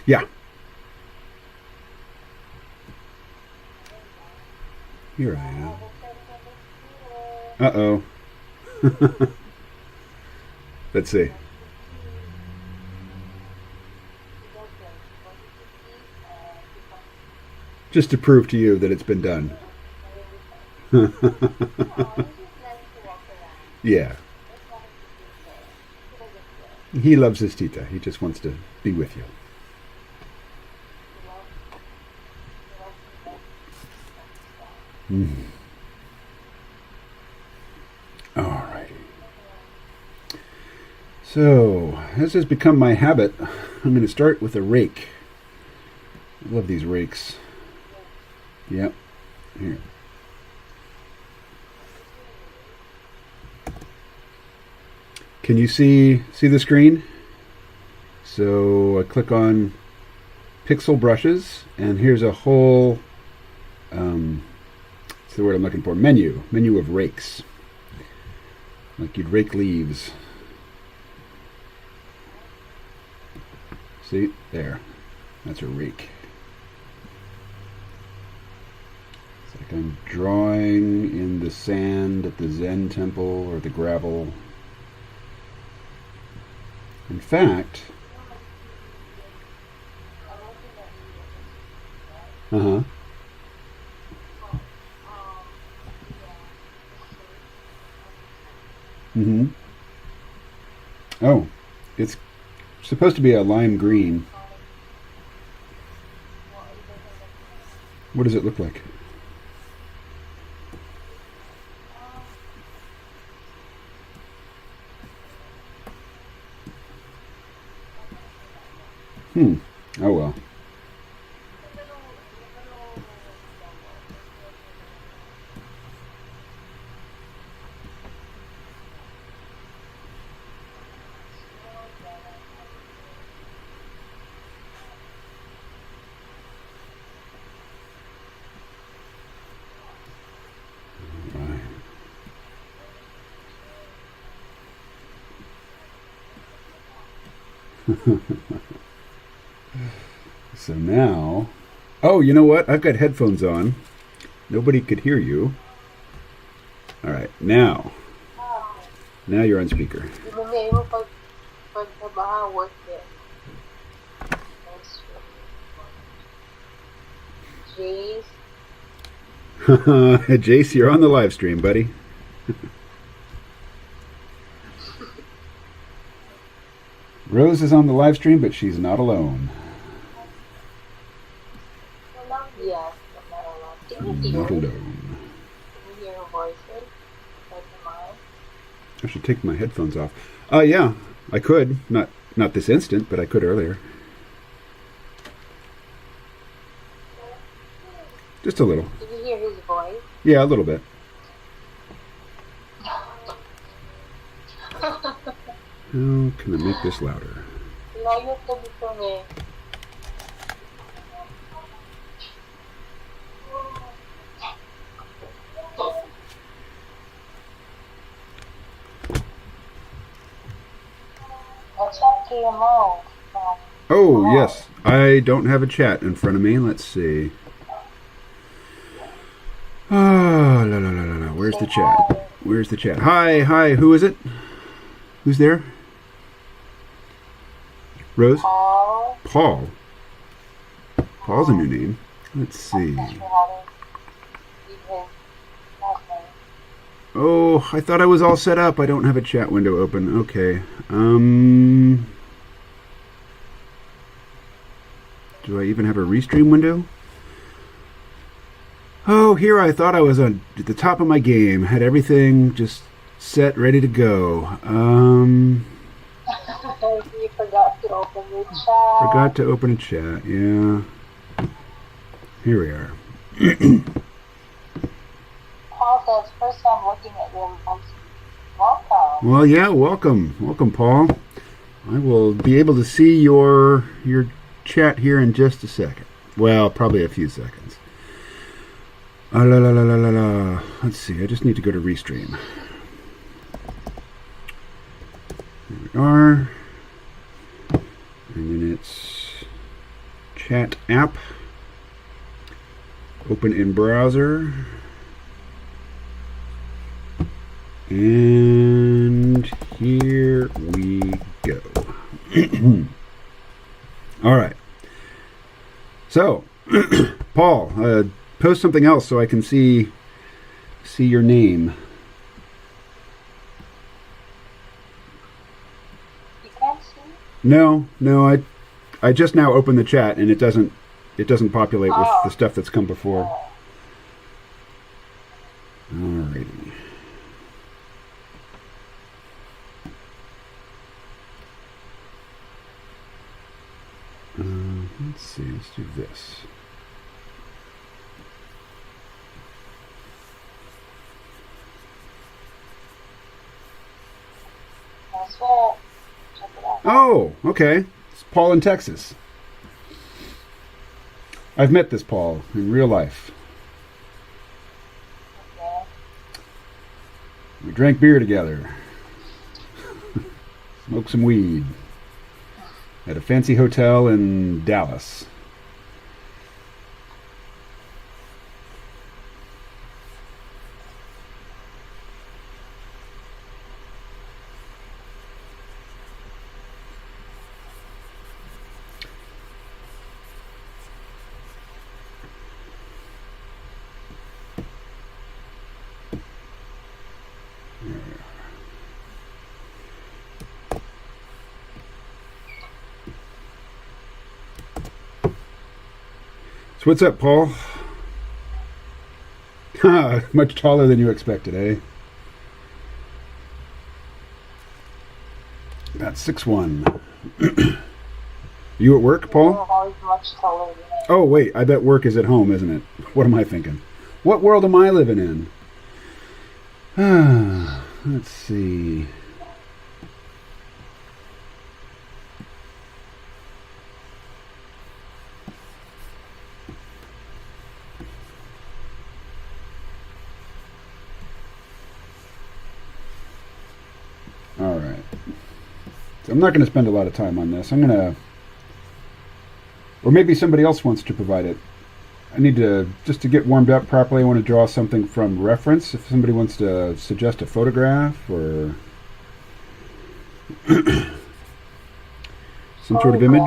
Yeah. Here I am. Uh-oh. Let's see. Just to prove to you that it's been done. Yeah. He loves his tita. He just wants to be with you. Mm. All right. So, as has become my habit, I'm going to start with a rake. I love these rakes. Yep. Here. Can you see the screen? So I click on pixel brushes, and here's a whole what's the word I'm looking for? Menu of rakes. Like you'd rake leaves. See? There. That's a rake. It's like I'm drawing in the sand at the Zen temple or the gravel. In fact, uh-huh. Mm-hmm. Oh, it's supposed to be a lime green. What does it look like? Oh well. So now, oh, you know what? I've got headphones on. Nobody could hear you. All right, now you're on speaker. Jace, you're on the live stream, buddy. Rose is on the live stream, but she's not alone. Yes, Not alone. Can you hear her voices? Like mine? I should take my headphones off. Yeah, I could. Not this instant, but I could earlier. Just a little. Did you hear his voice? Yeah, a little bit. How can I make this louder? Oh, yes. I don't have a chat in front of me. Let's see. Ah, la la la la la. Where's the chat? Where's the chat? Hi. Who is it? Who's there? Rose? Paul. Paul's a new name. Let's see. Oh, I thought I was all set up. I don't have a chat window open. Okay. Do I even have a restream window? Oh, here I thought I was at the top of my game. Had everything just set, ready to go. You forgot to open your chat. Forgot to open a chat, yeah. Here we are. Paul says, first time looking at your live. Welcome. Well, yeah, welcome. Welcome, Paul. I will be able to see your chat here in just a second. Well, probably a few seconds. La la la la la la. Let's see, I just need to go to Restream. There we are. And then it's chat app. Open in browser. And here we go. All right. So, Paul, post something else so I can see your name. You can't see? No, I just now opened the chat and it doesn't populate with the stuff that's come before. Alrighty. Let's see, let's do this. That's it. Check it out. Oh, okay. It's Paul in Texas. I've met this Paul in real life. Okay. We drank beer together. Smoked some weed. At a fancy hotel in Dallas. So what's up, Paul? Much taller than you expected, eh? About 6'1". You at work, Paul? You're always much taller than me. Oh, wait. I bet work is at home, isn't it? What am I thinking? What world am I living in? Let's see. All right. So I'm not going to spend a lot of time on this. I'm going to... Or maybe somebody else wants to provide it. I need to... Just to get warmed up properly, I want to draw something from reference. If somebody wants to suggest a photograph or... some sort of image.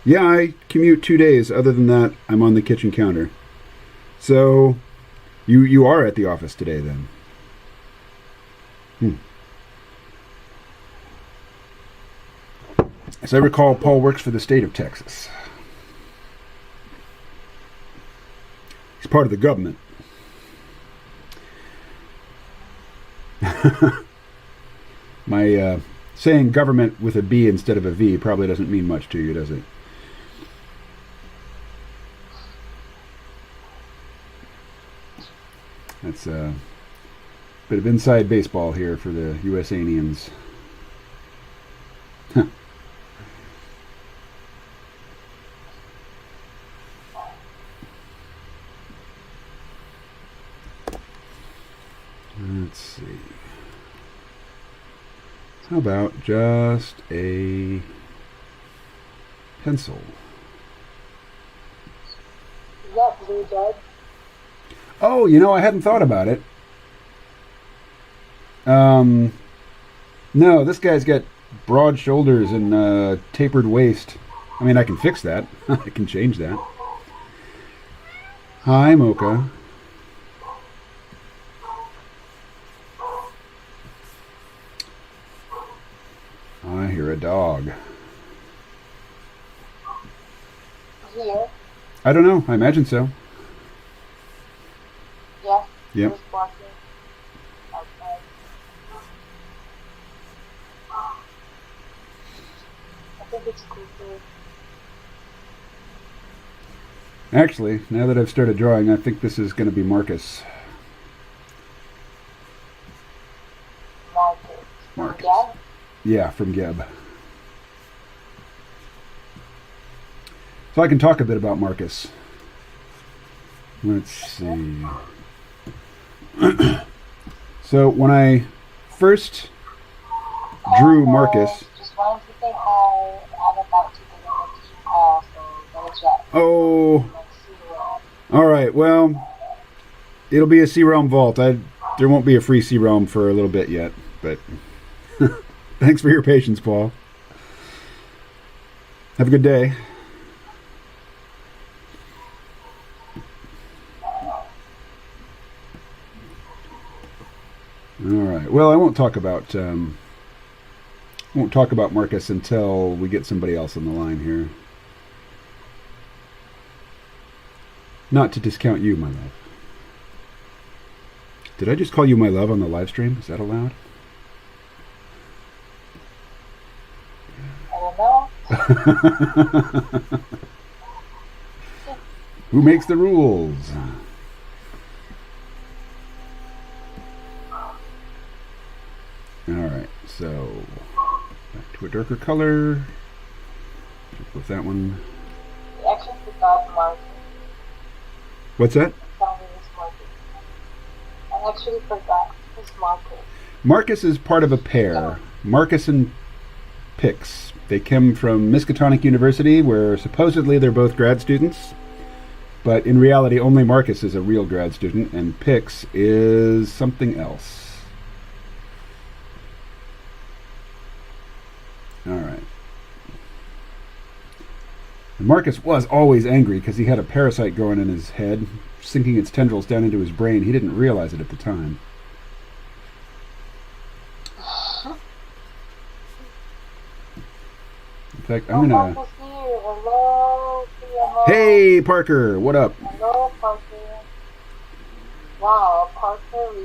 Yeah, I commute 2 days. Other than that, I'm on the kitchen counter. So, you are at the office today, then? As I recall, Paul works for the state of Texas. He's part of the government. My saying government with a B instead of a V probably doesn't mean much to you, does it? That's a bit of inside baseball here for the USAnians. Let's see. How about just a pencil? Is that blue dead? Oh, I hadn't thought about it. No, this guy's got broad shoulders and tapered waist. I mean, I can fix that. I can change that. Hi, Mocha. I hear a dog. Here? I don't know. I imagine so. Yeah. Yep. Just walking outside. I think it's cool too. Actually, now that I've started drawing, I think this is going to be Marcus. Marcus. Yeah. Yeah, from Geb. So I can talk a bit about Marcus. Let's see. So when I first drew Marcus... Just wanted to say hi. I'm about to get a team call, so the chat. Oh, Like C-ROM. all right. Well, it'll be a C-ROM vault. There won't be a free C-ROM for a little bit yet, but thanks for your patience, Paul. Have a good day. All right. Well, I won't talk about Marcus until we get somebody else on the line here. Not to discount you, my love. Did I just call you my love on the live stream? Is that allowed? I don't know. Who makes the rules? Alright, so back to a darker color. Stick with that one. I actually forgot Marcus. What's that? I actually forgot his Marcus. Marcus is part of a pair. Marcus and Pix. They came from Miskatonic University, where supposedly they're both grad students. But in reality, only Marcus is a real grad student, and Pix is something else. Alright. Marcus was always angry because he had a parasite growing in his head, sinking its tendrils down into his brain. He didn't realize it at the time. In fact, I'm gonna... Marcus here. Hello. Hello. Hey, Parker, what up? Hello, Parker. Wow, Parker really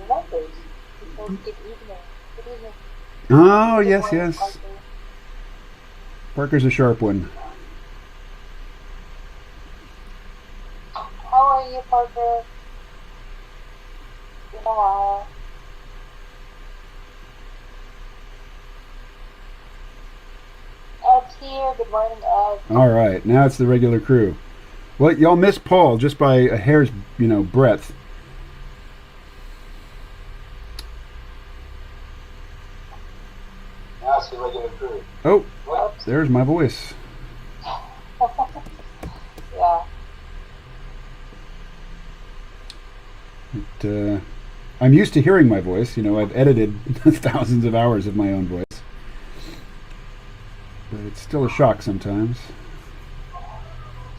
remembers. He says good evening. Good evening. Oh, Good yes, morning, yes. Parker. Parker's a sharp one. How are you, Parker? It's been a while. Ed's here. Good morning, Ed. All right, now it's the regular crew. Well, y'all missed Paul just by a hair's, breadth. Now it's the regular crew. Oh, Oops. there's my voice. Yeah. I'm used to hearing my voice. I've edited thousands of hours of my own voice. But it's still a shock sometimes.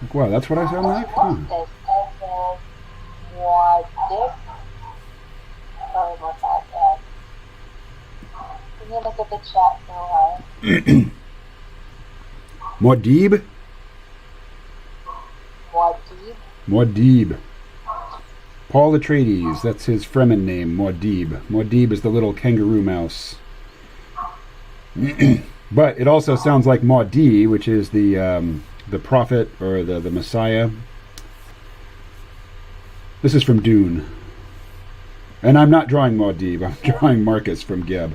Like, wow, that's what I sound like? Huh. What's this? Ed says, what this? Sorry about that, Ed. Can you look at the chat for a while? Muad'Dib? What deep? Muad'Dib. Paul Atreides, that's his Fremen name, Muad'Dib. Muad'Dib is the little kangaroo mouse. But it also sounds like Mahdi, which is the prophet or the Messiah. This is from Dune. And I'm not drawing Muad'Dib, I'm drawing Marcus from Geb.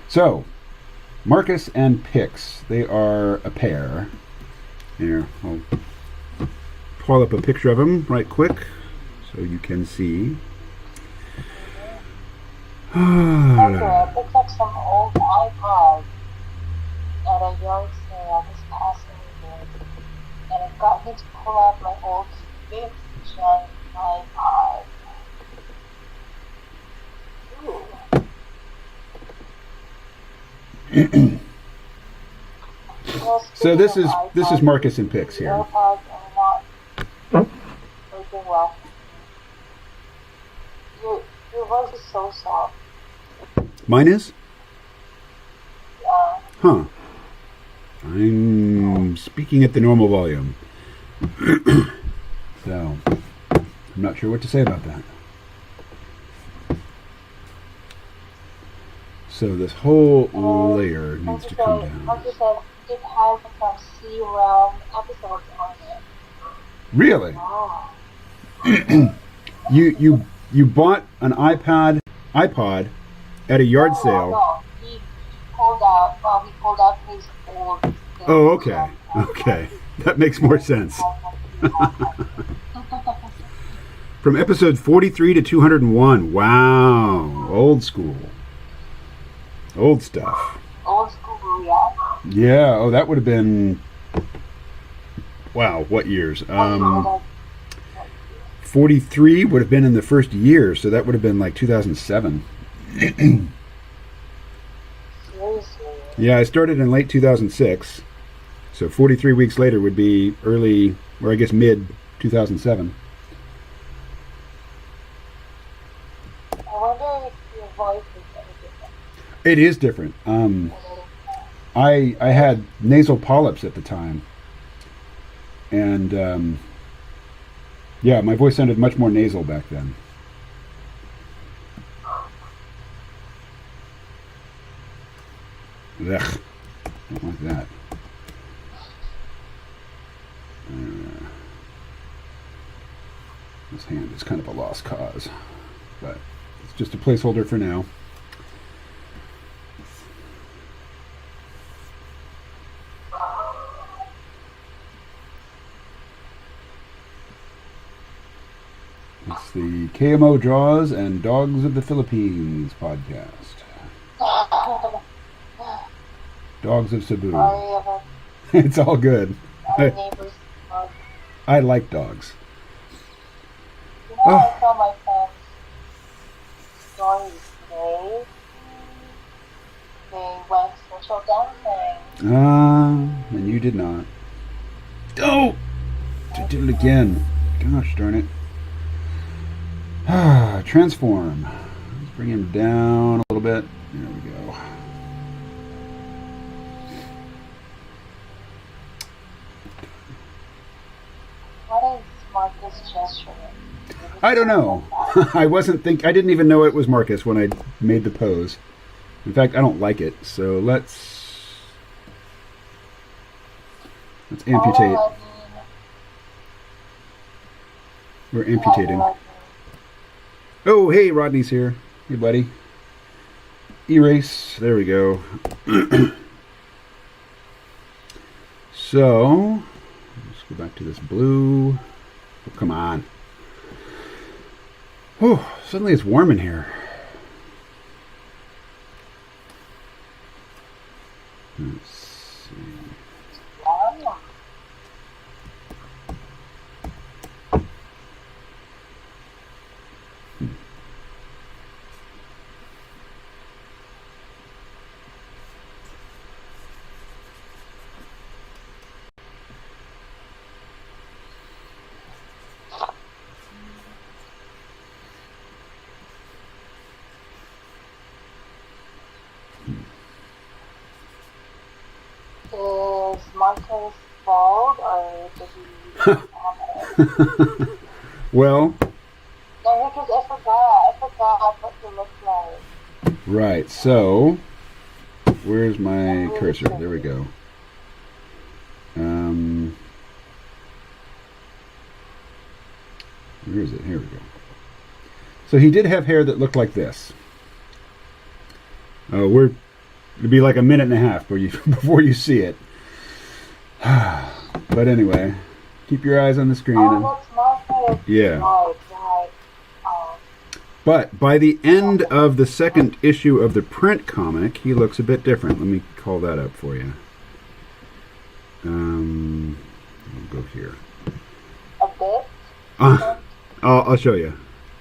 So, Marcus and Pix, they are a pair. Here, I'll pull up a picture of them right quick so you can see. Parker, I picked up some old iPods at a yard sale this past weekend, and it got me to pull out my old 5th gen iPod. Ooh. Well, So this speaking is of this is iPods, Marcus and Pix the here. AirPods are not working well. Your voice is so soft. Mine is? Yeah. Huh. I'm speaking at the normal volume. So, I'm not sure what to say about that. So this whole layer needs to come down. Like you said, it has some C-realm episodes on it. Really? Oh. You bought an iPod at a yard sale. No, he pulled out his old thing. Oh, okay. Okay. That makes more sense. From episode 43 to 201. Wow. Old school. Old stuff. Old school, yeah. Yeah. Oh, that would have been... Wow, what years? 43 would have been in the first year, so that would have been like 2007. Seriously. Yeah, I started in late 2006, so 43 weeks later would be early, or I guess mid 2007. I wonder if your voice is any different. It is different. I had nasal polyps at the time, and yeah, my voice sounded much more nasal back then. Ugh, don't like that. This hand is kind of a lost cause, but it's just a placeholder for now. It's the KMO Draws and Dogs of the Philippines podcast. Dogs of Cebu. It's all good. I like dogs. You know, I saw my friend's stories today. They went social dancing. And you did not. Oh! I did it again. Gosh darn it. Transform. Let's bring him down a little bit. There we go. What is Marcus gesturing? I don't know. I didn't even know it was Marcus when I made the pose. In fact, I don't like it. So let's amputate. We're amputating. Oh, hey, Rodney's here. Hey, buddy. Erase. There we go. So, let's go back to this blue. Oh, come on. Oh, suddenly it's warm in here. Let's see. Is Marcus bald or does he have it? Well, No, because I forgot what he looks like. right, so where's my cursor? There we go. Where is it? Here we go. So he did have hair that looked like this. It'd be like a minute and a half before you see it. But anyway, keep your eyes on the screen. Oh, that's Marcus. Yeah. Right. But by the end of the second issue of the print comic, he looks a bit different. Let me call that up for you. We'll go here. A bit? I'll show you.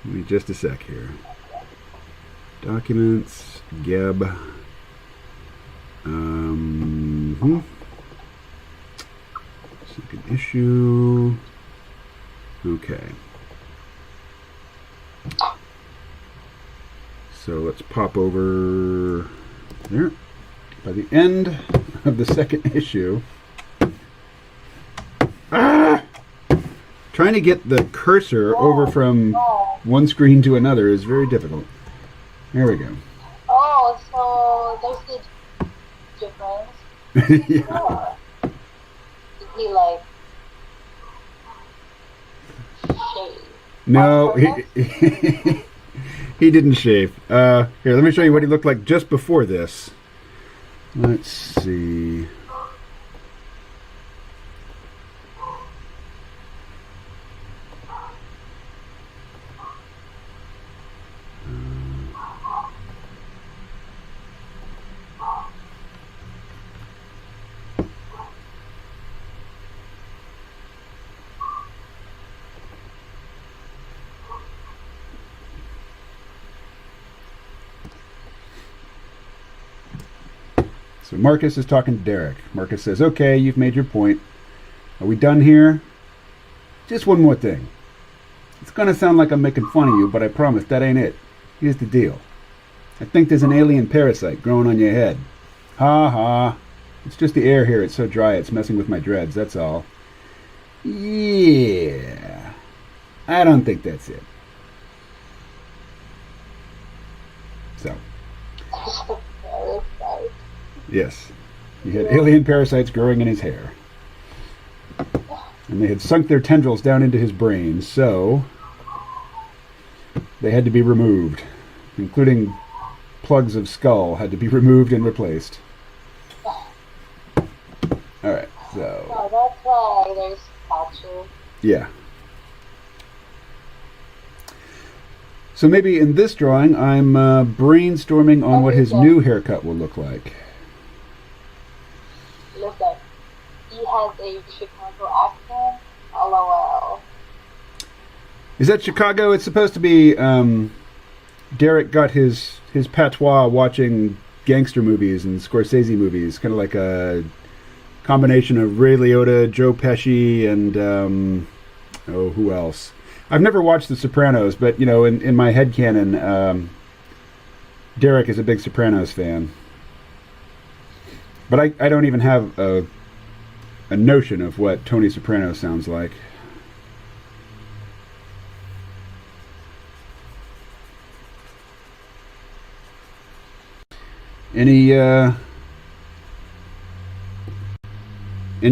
Give me just a sec here. Documents, Geb. Second issue. Okay. So let's pop over there. By the end of the second issue. Trying to get the cursor over from one screen to another is very difficult. There we go. Oh, so there's the difference. Yeah. Did he like shave? No, he didn't shave. Here, let me show you what he looked like just before this. Let's see. So Marcus is talking to Derek. Marcus says, okay, you've made your point. Are we done here? Just one more thing. It's going to sound like I'm making fun of you, but I promise that ain't it. Here's the deal. I think there's an alien parasite growing on your head. Ha ha. It's just the air here. It's so dry it's messing with my dreads, that's all. Yeah. I don't think that's it. So. Yes. He had alien parasites growing in his hair. And they had sunk their tendrils down into his brain, so they had to be removed, including plugs of skull had to be removed and replaced. Alright, so... Oh, that's why there's statue. Yeah. So maybe in this drawing, I'm brainstorming on what his new haircut will look like. Listen, he has a Chicago accent. LOL. Is that Chicago? It's supposed to be, Derek got his patois watching gangster movies and Scorsese movies. Kind of like a combination of Ray Liotta, Joe Pesci, and, who else? I've never watched The Sopranos, but, you know, in my headcanon, Derek is a big Sopranos fan. But I don't even have a notion of what Tony Soprano sounds like. Any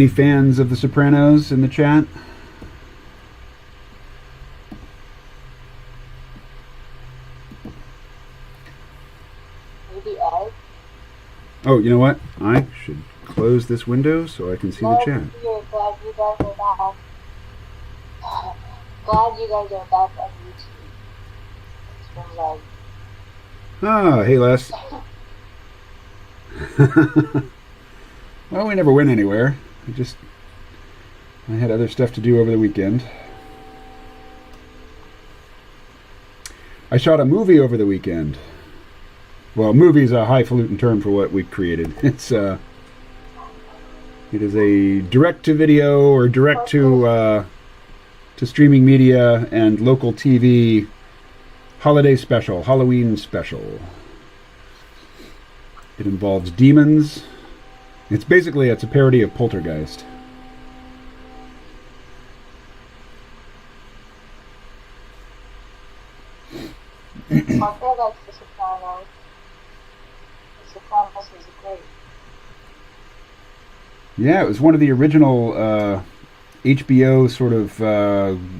fans of The Sopranos in the chat? Maybe Ed? Oh, you know what? I should close this window so I can see the chat. Glad you guys are back. Glad you guys are back on YouTube. It's been like... Ah, hey Les. Well, we never went anywhere. I had other stuff to do over the weekend. I shot a movie over the weekend. Well, movie is a highfalutin term for what we created. It is a direct-to-video or direct-to streaming media and local TV holiday special, Halloween special. It involves demons. It's a parody of Poltergeist. I feel like The Sopranos. The Sopranos was great. Yeah, it was one of the original HBO sort of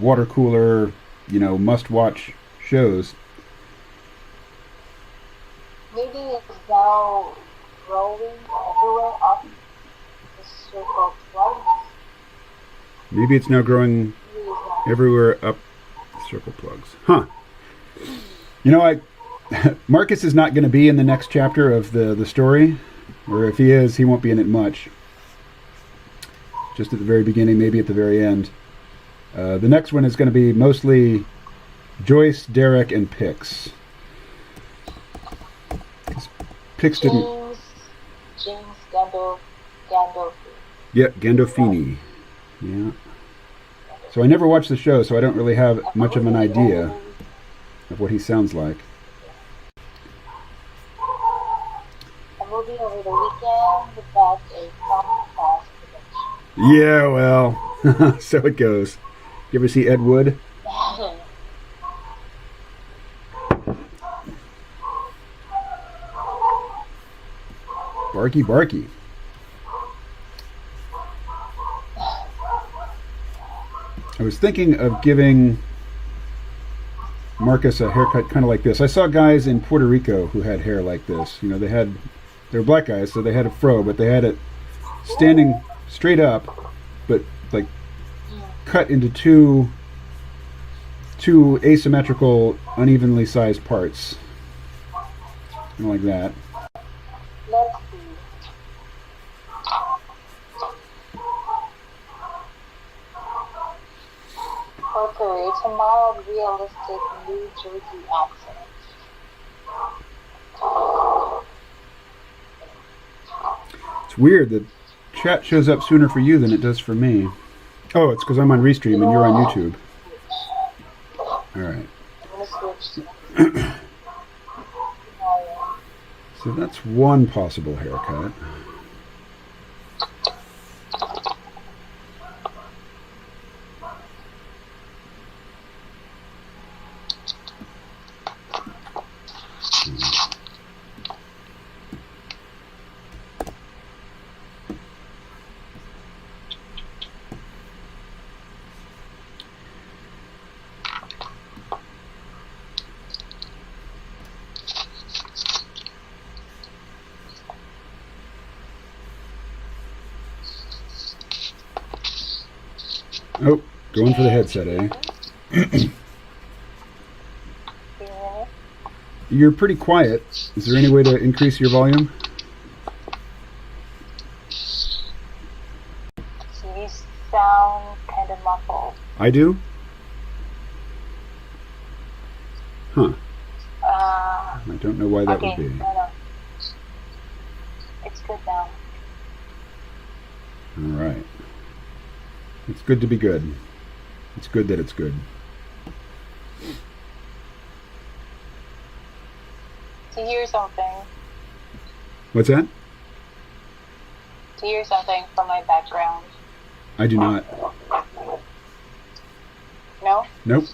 water cooler, must-watch shows. Maybe it's now growing everywhere up the circle plugs. Maybe it's now growing everywhere up circle plugs. Huh. Marcus is not going to be in the next chapter of the story. Or if he is, he won't be in it much. Just at the very beginning, maybe at the very end. The next one is going to be mostly Joyce, Derek, and Pix. Pix didn't... James Gandolfini. Yeah, Gandolfini. Yeah. So I never watched the show, so I don't really have much of an idea of what he sounds like. A movie over the weekend about a fast production. Yeah, well, so it goes. You ever see Ed Wood? Barky, barky. I was thinking of giving Marcus a haircut kind of like this. I saw guys in Puerto Rico who had hair like this. They were black guys, so they had a fro, but they had it standing straight up, but like cut into two asymmetrical, unevenly sized parts. Kind of like that. Let's see. Porker, it's a mild, realistic New Jersey accent. It's weird. The chat shows up sooner for you than it does for me. Oh, it's because I'm on Restream and you're on YouTube. All right. I'm gonna switch. So that's one possible haircut. Oh, going for the headset, eh? Can you hear me? You're pretty quiet. Is there any way to increase your volume? So you sound kind of muffled. I do? Huh. I don't know why that Okay, would be. no. It's good now. All right. It's good to be good. It's good that it's good. To hear something. What's that? To hear something from my background. I do not. No? Nope.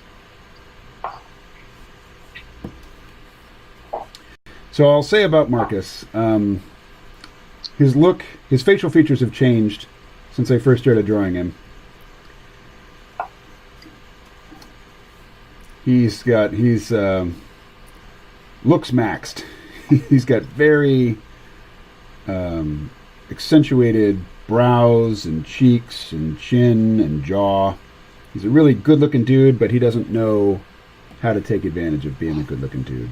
So I'll say about Marcus, his look, his facial features have changed since I first started drawing him. He's looks maxed. He's got very accentuated brows and cheeks and chin and jaw. He's a really good-looking dude, but he doesn't know how to take advantage of being a good-looking dude.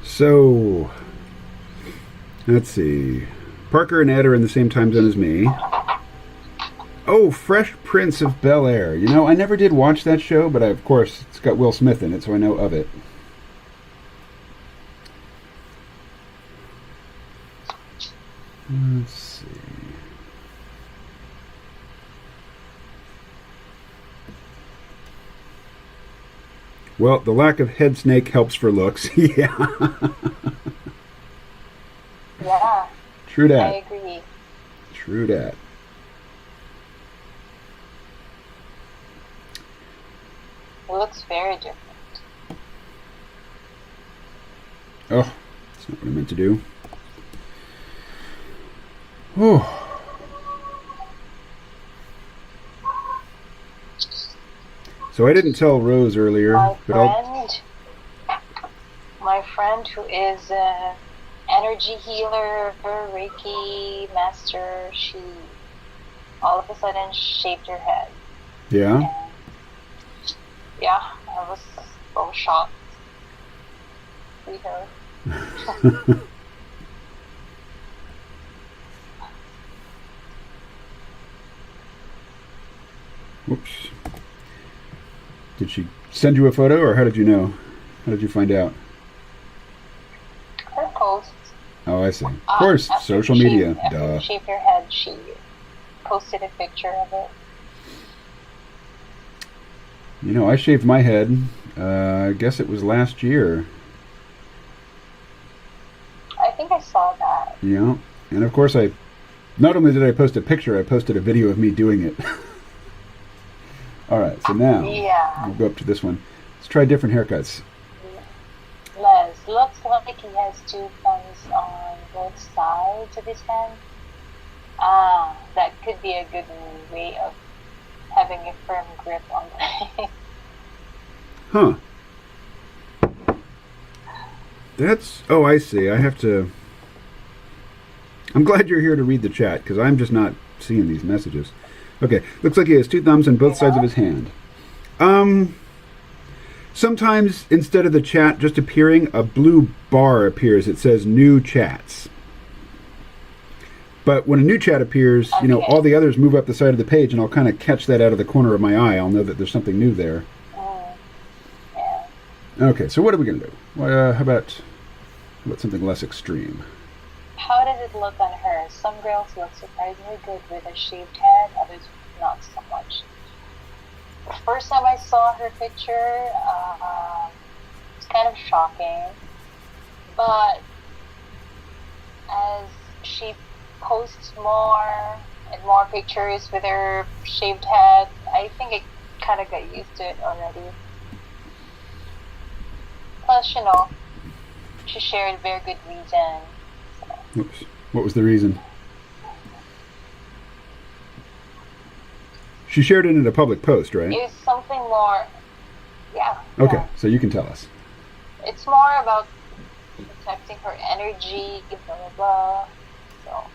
So, let's see. Parker and Ed are in the same time zone as me. Oh, Fresh Prince of Bel-Air. You know, I never did watch that show, but of course, it's got Will Smith in it, so I know of it. Let's see. Well, the lack of head snake helps for looks. Yeah. Yeah. True that. I agree. True that. It looks very different. Oh, that's not what I meant to do. Oh. So I didn't tell Rose earlier, My friend who is an energy healer, her Reiki master, she all of a sudden shaved her head. Yeah? And yeah, I was so shocked to see her. Whoops. Did she send you a photo, or how did you know? How did you find out? Her post. Oh, I see. Of course, social media. Duh. After she shaved her head, she posted a picture of it. You know, I shaved my head, I guess it was last year. I think I saw that. Yeah. And of course, not only did I post a picture, I posted a video of me doing it. All right, so now we'll go up to this one. Let's try different haircuts. Les looks like he has two thumbs on both sides of his hand. That could be a good way of having a firm grip on things. Huh. Oh, I see. I have to... I'm glad you're here to read the chat, because I'm just not seeing these messages. Okay, looks like he has two thumbs on both sides of his hand. Sometimes instead of the chat just appearing, a blue bar appears. It says new chats. But when a new chat appears, Okay. all the others move up the side of the page, and I'll kind of catch that out of the corner of my eye. I'll know that there's something new there. Yeah. Okay, so what are we going to do? How about something less extreme? How does it look on her? Some girls look surprisingly good with a shaved head, others not so much. The first time I saw her picture, it's kind of shocking. But as she posts more and more pictures with her shaved head, I think I kind of got used to it already. Plus, she shared a very good reason. So. Oops. What was the reason? She shared it in a public post, right? It's something more, yeah. Okay, yeah. so you can tell us. It's more about protecting her energy, blah, blah, blah. So.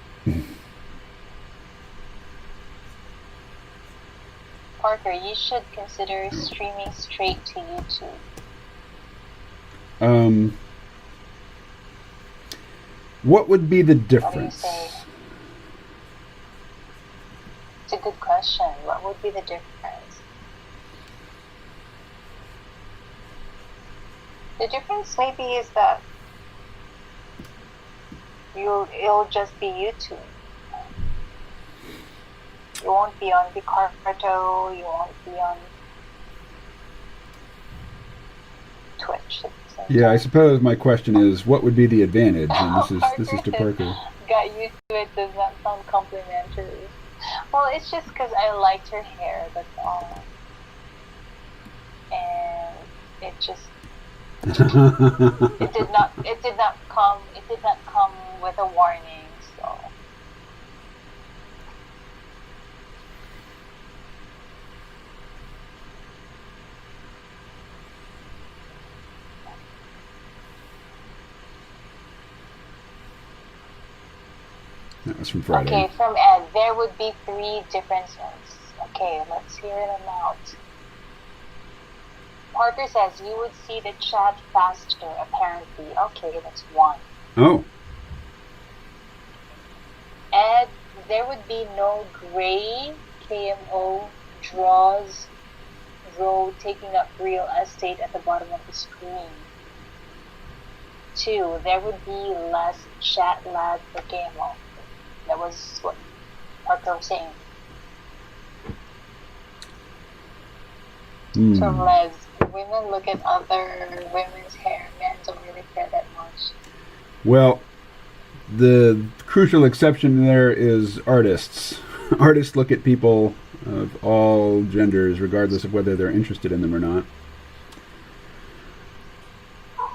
Parker, you should consider streaming straight to YouTube. What would be the What do you difference? say? It's a good question. What would be the difference? The difference maybe is that it'll just be YouTube. You won't be on Picarto, you won't be on Twitch. Yeah, I suppose my question is, what would be the advantage? And this is to Parker. Got used to it does not sound complimentary. Well, it's just because I liked her hair, that's all. And it just it did not come with a warning, so. That was from Friday. Okay, from Ed, there would be 3 differences. Okay, let's hear them out. Parker says you would see the chat faster, apparently. Okay, that's 1. Oh. Ed, there would be no gray KMO draws row taking up real estate at the bottom of the screen. 2, there would be less chat lag for KMO. That was what Parker was saying. From Les, women look at other women's hair. Men don't really care that much. Well, the crucial exception there is artists. Artists look at people of all genders, regardless of whether they're interested in them or not.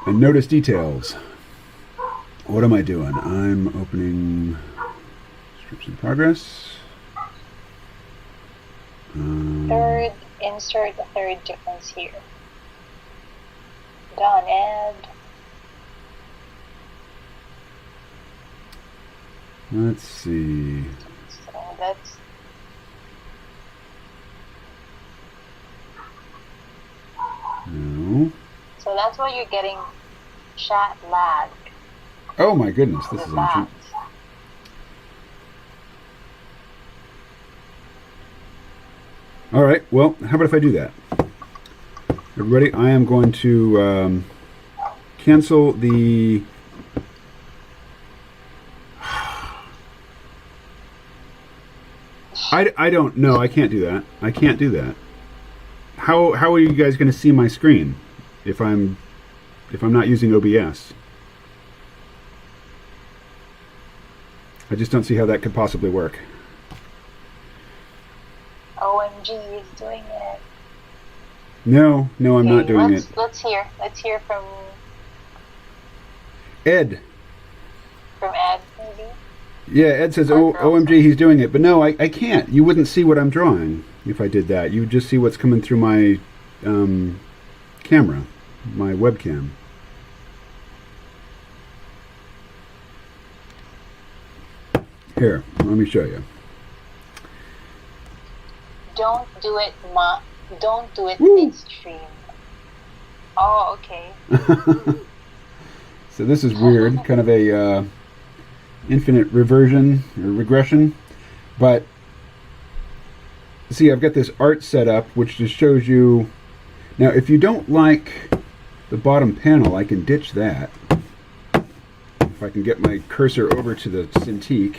And notice details. What am I doing? I'm opening scripts in progress. Third, insert the third difference here. Done, Ed. Let's see. So that's... No. So that's why you're getting chat lag. Oh my goodness, this is ancient. All right, well, how about if I do that? Everybody, I am going to cancel the... I don't know. I can't do that. I can't do that. How are you guys going to see my screen if I'm not using OBS? I just don't see how that could possibly work. OMG is doing it. No, I'm not doing it. Let's hear from Ed. From Ed, maybe? Yeah, Ed says, OMG, he's doing it. But no, I can't. You wouldn't see what I'm drawing if I did that. You would just see what's coming through my camera, my webcam. Here, let me show you. Don't do it Woo. midstream. Oh, okay. So this is weird, kind of a infinite reversion or regression. But see, I've got this art set up, which just shows you. Now, if you don't like the bottom panel, I can ditch that. If I can get my cursor over to the Cintiq.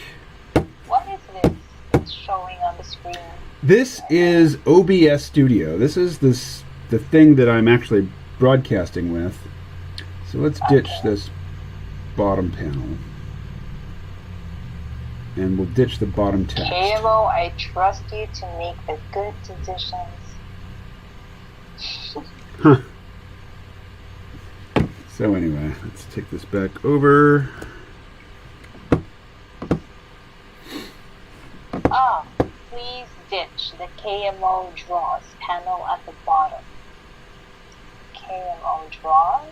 What is this? It's showing on the screen. This is OBS Studio. This is the thing that I'm actually broadcasting with. So let's ditch this bottom panel. And we'll ditch the bottom text. KMO, I trust you to make the good decisions. Huh. So anyway, let's take this back over. Please ditch the KMO draws panel at the bottom. KMO draws?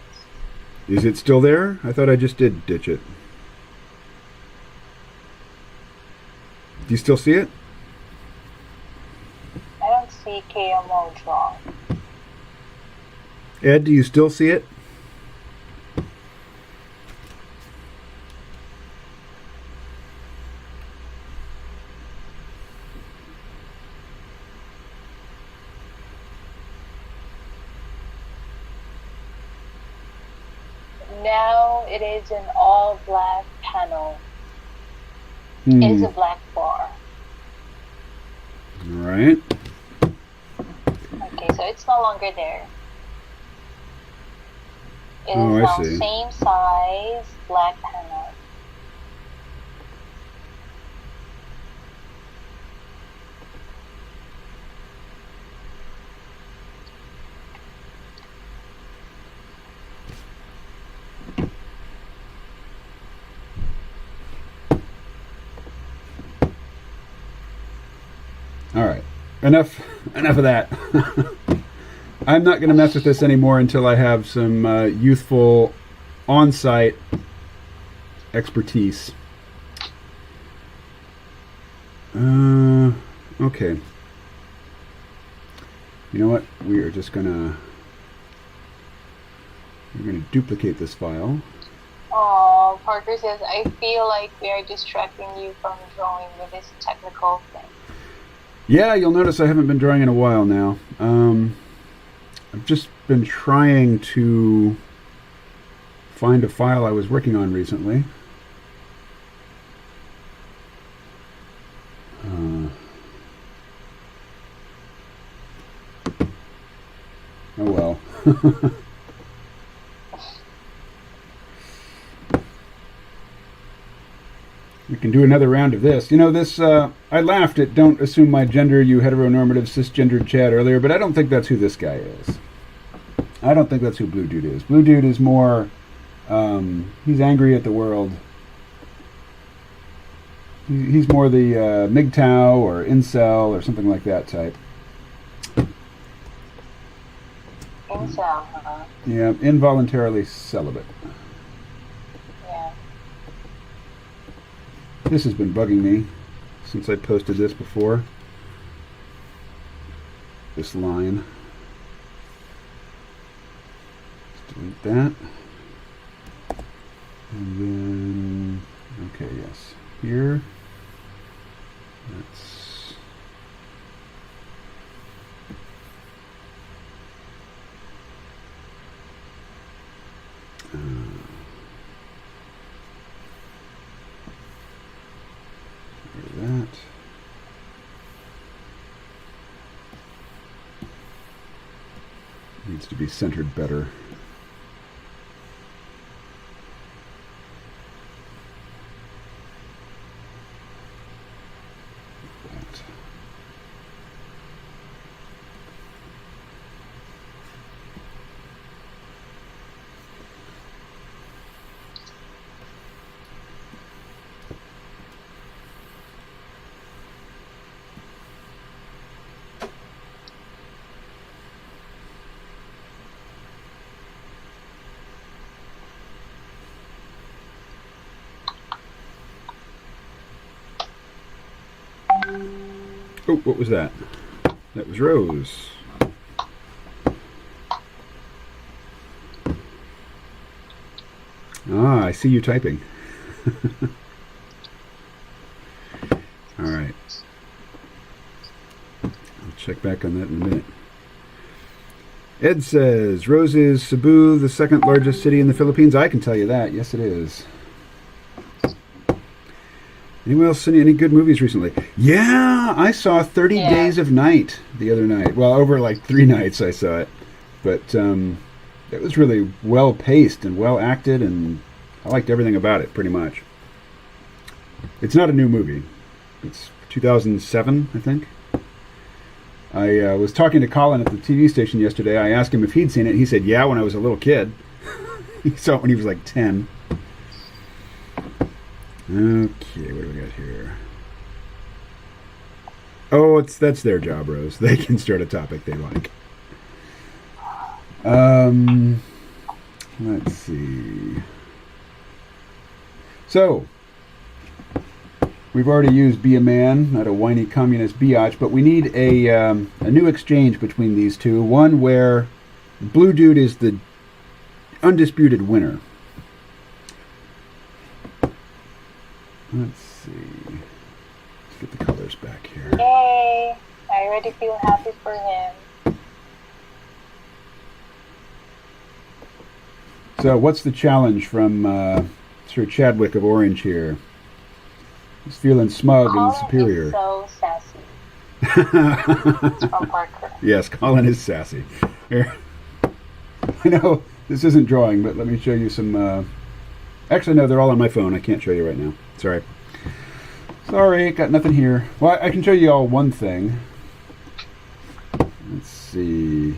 Is it still there? I thought I just did ditch it. Do you still see it? I don't see KMO draw. Ed, do you still see it? Now it is an all black panel. It is a black bar. Alright. Okay, so it's no longer there. It is Oh, I now see. same size black panel. Alright. Enough of that. I'm not going to mess with this anymore until I have some youthful on-site expertise. Okay. You know what? We're gonna duplicate this file. Oh, Parker says, I feel like we are distracting you from drawing with this technical thing. Yeah, you'll notice I haven't been drawing in a while now. I've just been trying to find a file I was working on recently. Oh well. We can do another round of this. You know, this, I laughed at "Don't assume my gender, you heteronormative cisgendered Chad" earlier, but I don't think that's who this guy is. I don't think that's who Blue Dude is. Blue Dude is more, he's angry at the world. He's more the MGTOW or incel or something like that type. Incel, huh? Yeah, involuntarily celibate. Yeah. This has been bugging me since I posted this before. This line. Let's delete that. And then, okay, yes. Here. That's. That. Needs to be centered better. That. Oh, what was that? That was Rose. Ah, I see you typing. All right. I'll check back on that in a minute. Ed says, Rose, is Cebu the second largest city in the Philippines? I can tell you that. Yes, it is. Anyone else seen any good movies recently? Yeah, I saw 30 Days of Night the other night. Well, over like 3 nights I saw it. But it was really well paced and well acted, and I liked everything about it pretty much. It's not a new movie. It's 2007, I think. I was talking to Colin at the TV station yesterday. I asked him if he'd seen it. He said, yeah, when I was a little kid. He saw it when he was like 10. Okay, what do we got here? Oh, that's their job, Rose. They can start a topic they like. Let's see. So, we've already used Be a Man, not a whiny communist biatch, but we need a new exchange between these two. One where Blue Dude is the undisputed winner. Let's see. Let's get the colors back here. Yay! I already feel happy for him. So, what's the challenge from Sir Chadwick of Orange here? He's feeling smug and superior. Is so sassy. It's from Parker. Yes, Colin is sassy. Here. I know this isn't drawing, but let me show you some. Actually, no, they're all on my phone. I can't show you right now. Sorry. Sorry, got nothing here. Well, I can show you all one thing. Let's see.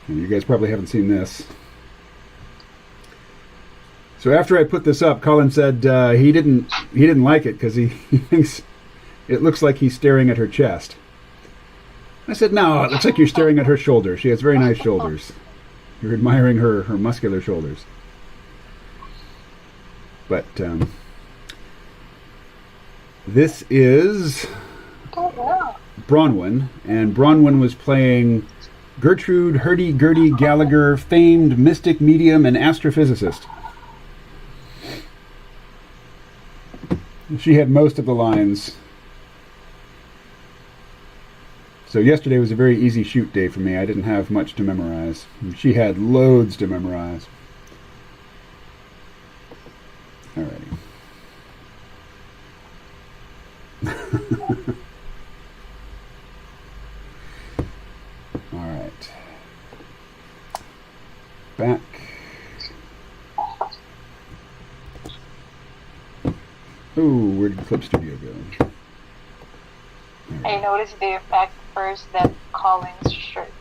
You guys probably haven't seen this. So after I put this up, Colin said he didn't like it because he thinks it looks like he's staring at her chest. I said, no, it looks like you're staring at her shoulders. She has very nice shoulders. You're admiring her muscular shoulders. But this is Bronwyn, and Bronwyn was playing Gertrude Hurdy-Gurdy Gallagher, famed mystic, medium, and astrophysicist. She had most of the lines. So yesterday was a very easy shoot day for me. I didn't have much to memorize. She had loads to memorize. Alrighty. Alright. Back. Oh, where did Clip Studio go? I noticed the effect first that Colin's shirt.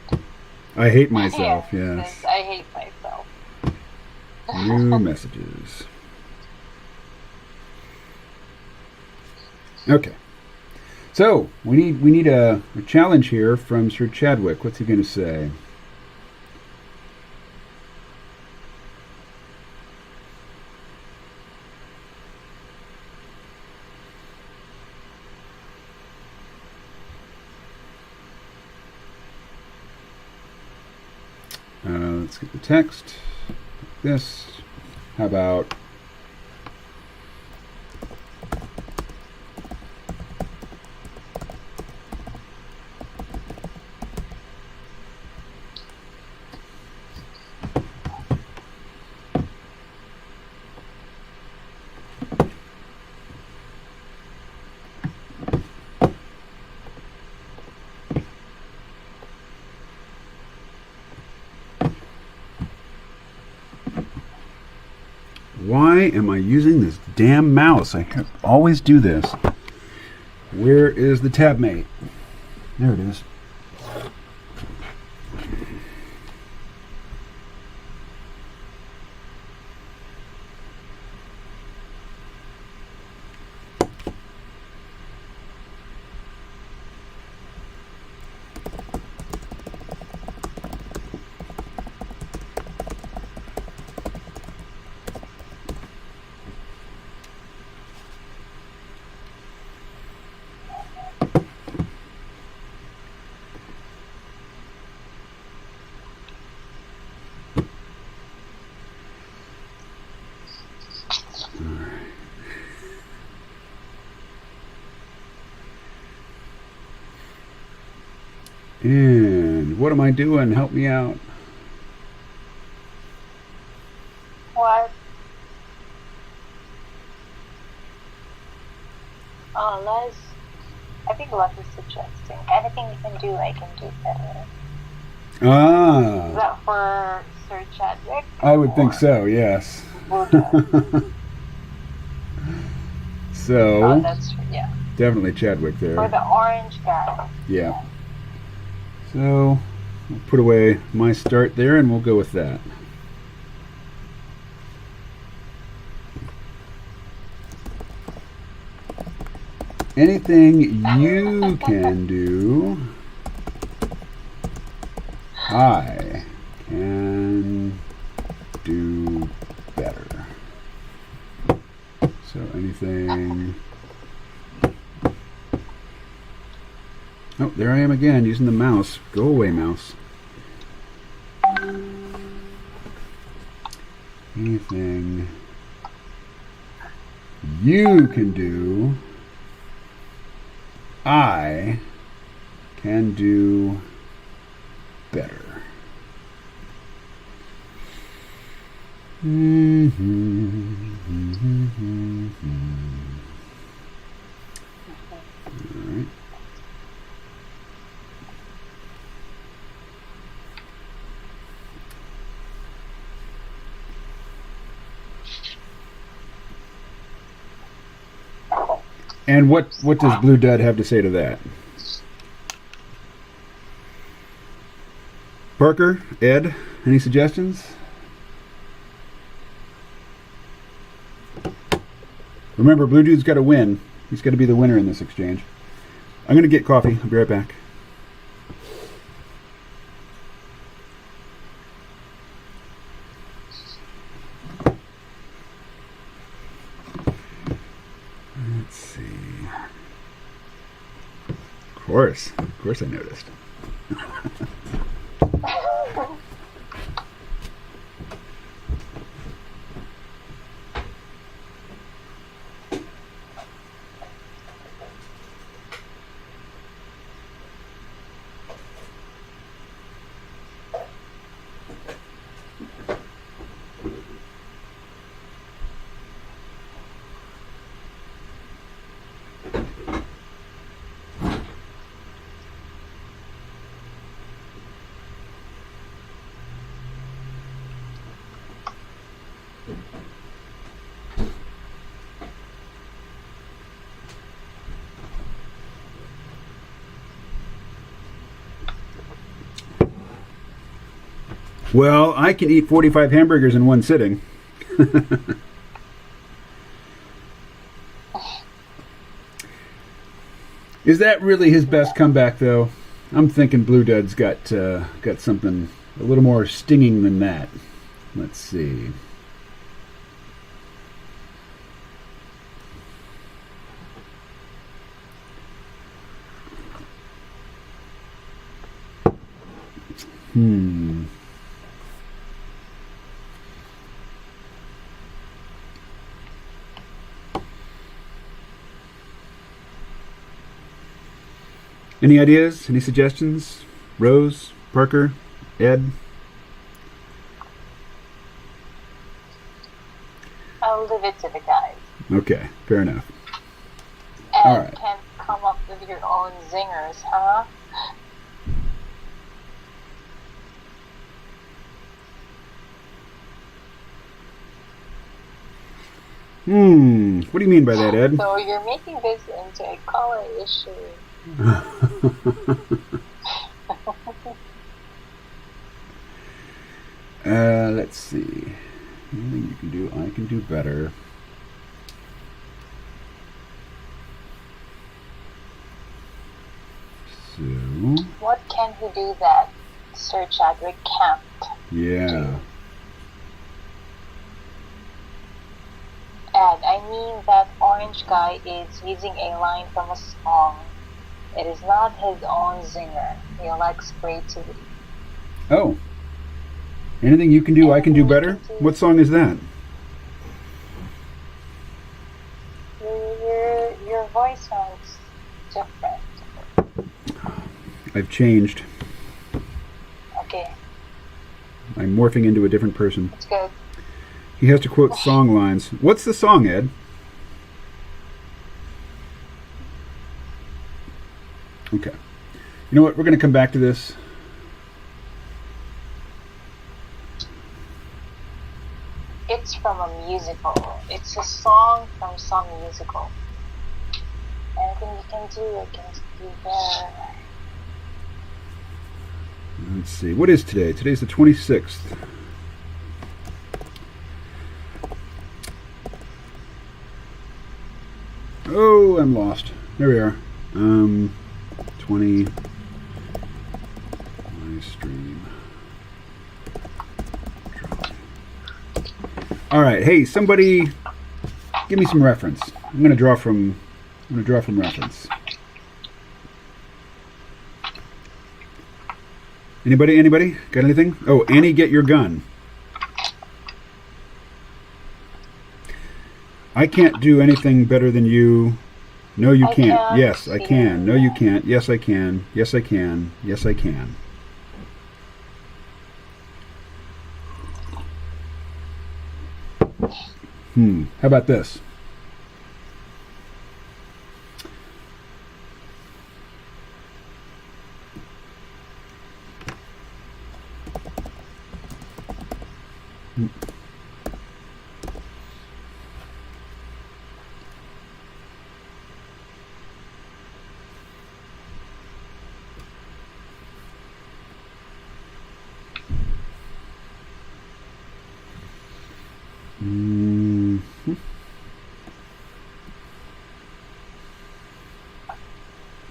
I hate myself, yes. I hate myself. New messages. Okay. So, we need a challenge here from Sir Chadwick. What's he going to say? Let's get the text. Like this. How about why am I using this damn mouse? I always do this. Where is the tab mate? There it is. And what am I doing? Help me out. What? I think Les is suggesting anything you can do, I can do better. Is Ah, that for Sir Chadwick? I would think so, yes. Buddha? So, Oh, that's true, yeah. definitely Chadwick For there. the orange guy. Yeah. So, we'll put away my start there and we'll go with that. Anything you can do, I can do better. So anything... Oh, there I am again using the mouse. Go away, mouse. Anything you can do, I can do better. All right. And what does Blue Dud have to say to that? Parker, Ed, any suggestions? Remember, Blue Dude's got to win. He's got to be the winner in this exchange. I'm going to get coffee. I'll be right back. Let's see. Of course I noticed. Well, I can eat 45 hamburgers in one sitting. Is that really his best comeback, though? I'm thinking Blue Dud's got something a little more stinging than that. Let's see. Any ideas? Any suggestions? Rose, Parker, Ed? I'll leave it to the guys. Okay, fair enough. And All right. can't come up with your own zingers, huh? What do you mean by that, Ed? So you're making this into a color issue. Let's see. Anything you can do, I can do better. So, What can he do that Sir Chadwick can't? yeah. And I mean that orange guy is using a line from a song. It is not his own zinger. He lacks creativity. Oh. Anything you can do, I can do better? What song is that? Your voice sounds different. I've changed. I'm morphing into a different person. It's good. He has to quote song lines. What's the song, Ed? Okay. You know what? We're going to come back to this. It's from a musical. It's a song from some musical. Anything you can do, I can do better. Let's see. What is today? Today's the 26th. Oh, I'm lost. There we are. 20. My stream. All right. Hey, somebody, give me some reference. I'm going to draw from reference. Anybody? Got anything? Oh, Annie, get your gun. I can't do anything better than you. No, you can't. Yes, I can. No, you can't. Yes, I can. Yes, I can. Yes, I can. How about this?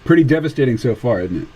Pretty devastating so far, isn't it?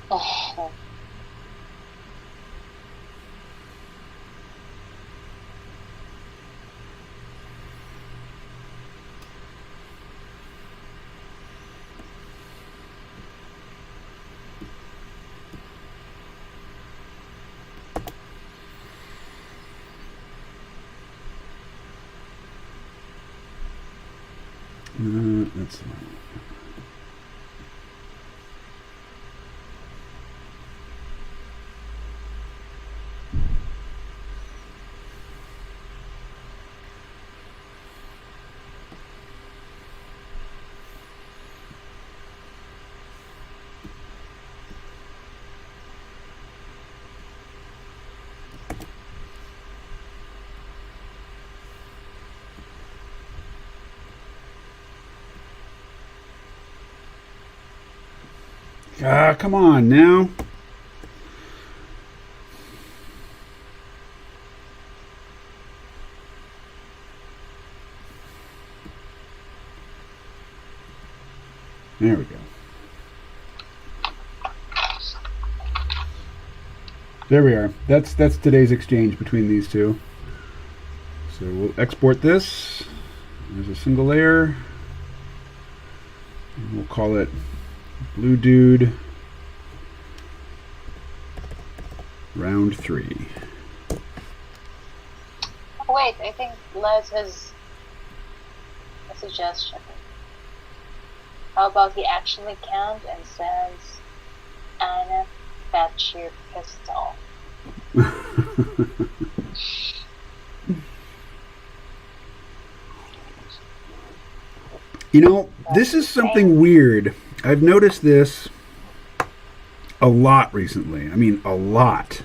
Oh. That's come on now. There we go. There we are. That's today's exchange between these two. So we'll export this as a single layer. And we'll call it Blue Dude Round 3. Wait, I think Les has a suggestion. How about he actually counts and says, Anna, fetch your pistol. You know, this is something weird. I've noticed this a lot recently. I mean, a lot.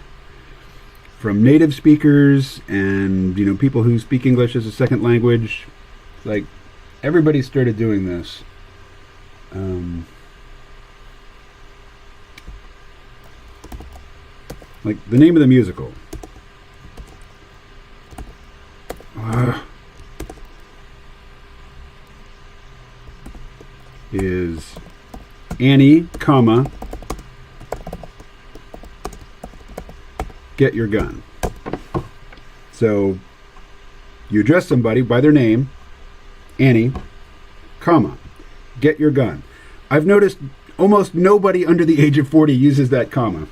From native speakers and, you know, people who speak English as a second language. Like, everybody started doing this. Like, the name of the musical. Is Annie, comma, get your gun. So you address somebody by their name, Annie, comma, get your gun. I've noticed almost nobody under the age of 40 uses that comma.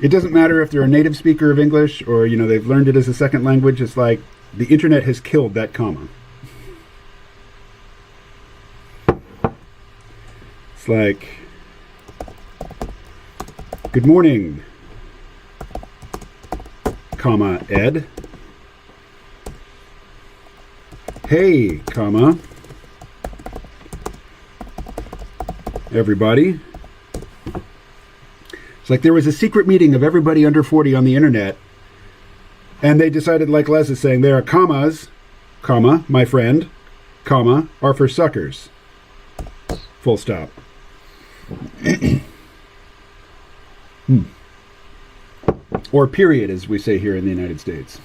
It doesn't matter if they're a native speaker of English or, you know, they've learned it as a second language. It's like the internet has killed that comma. It's like, good morning, comma, Ed. Hey, comma, everybody. It's like there was a secret meeting of everybody under 40 on the internet, and they decided, like Les is saying, there are commas, comma, my friend, comma, are for suckers. Full stop. Or period, as we say here in the United States.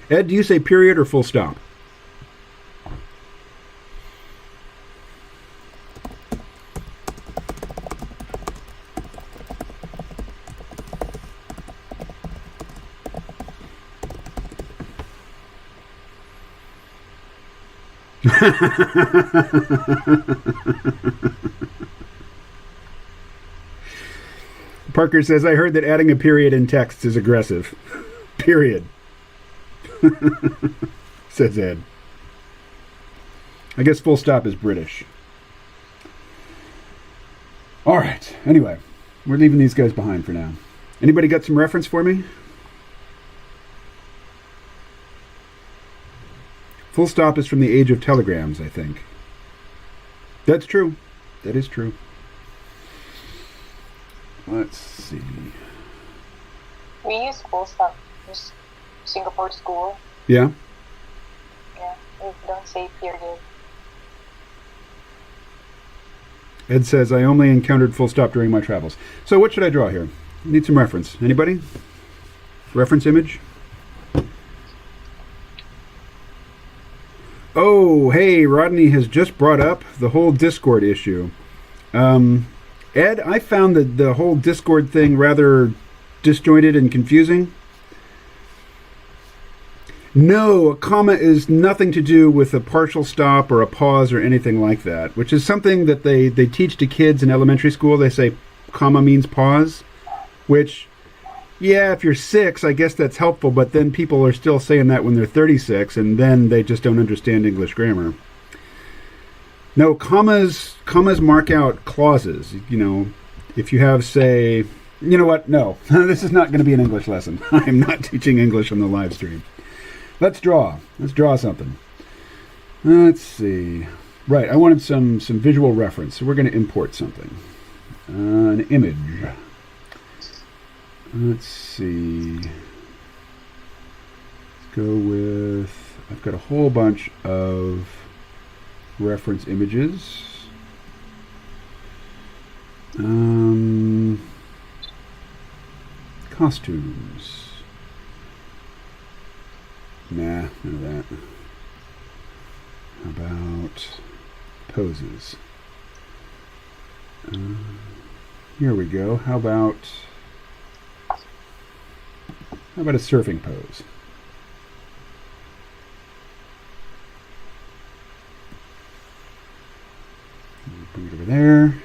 Ed, do you say period or full stop? Parker says, I heard that adding a period in text is aggressive. Period. Says Ed. I guess full stop is British. All right. Anyway, we're leaving these guys behind for now. Anybody got some reference for me? Full stop is from the age of telegrams, I think. That's true. That is true. Let's see. We use full stop in Singapore school. Yeah? Yeah, we don't say period. Ed says, I only encountered full stop during my travels. So what should I draw here? Need some reference. Anybody? Reference image? Oh, hey, Rodney has just brought up the whole Discord issue. Ed, I found the whole Discord thing rather disjointed and confusing. No, a comma is nothing to do with a partial stop or a pause or anything like that, which is something that they teach to kids in elementary school. They say comma means pause, which, yeah, if you're 6, I guess that's helpful, but then people are still saying that when they're 36, and then they just don't understand English grammar. No, commas mark out clauses. You know, if you have, say, you know what? No, this is not going to be an English lesson. I'm not teaching English on the live stream. Let's draw. Let's draw something. Let's see. Right, I wanted some visual reference, so we're going to import something. An image. Let's see. Let's go with, I've got a whole bunch of reference images. Costumes. Nah, none of that. How about poses? Here we go. How about a surfing pose? Bring it over there.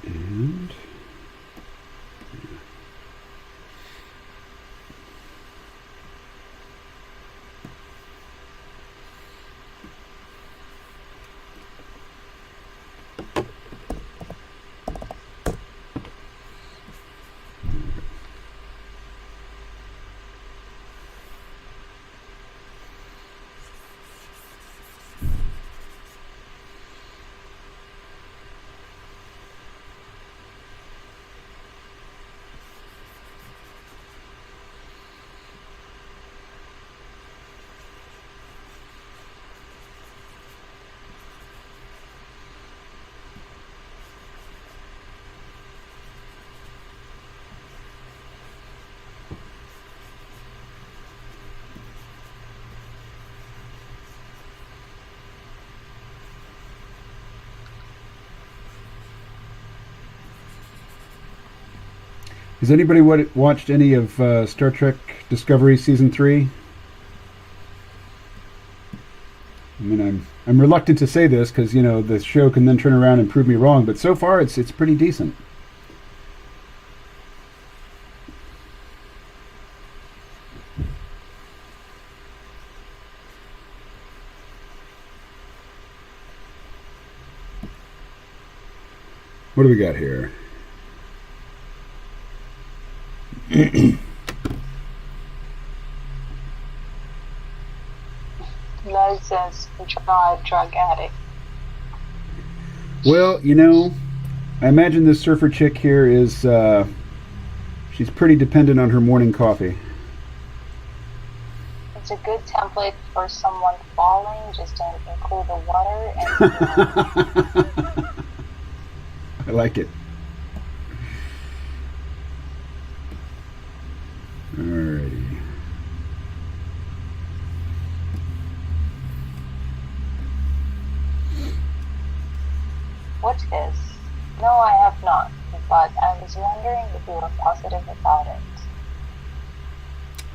And Has anybody watched any of Star Trek Discovery Season 3? I mean, I'm reluctant to say this because, the show can then turn around and prove me wrong, but so far it's pretty decent. What do we got here? Lloyd says, drug addict. Well, I imagine this surfer chick here is, she's pretty dependent on her morning coffee. It's a good template for someone falling, just to include the water and I like it. Alrighty. Watch this. No, I have not, but I was wondering if you were positive about it.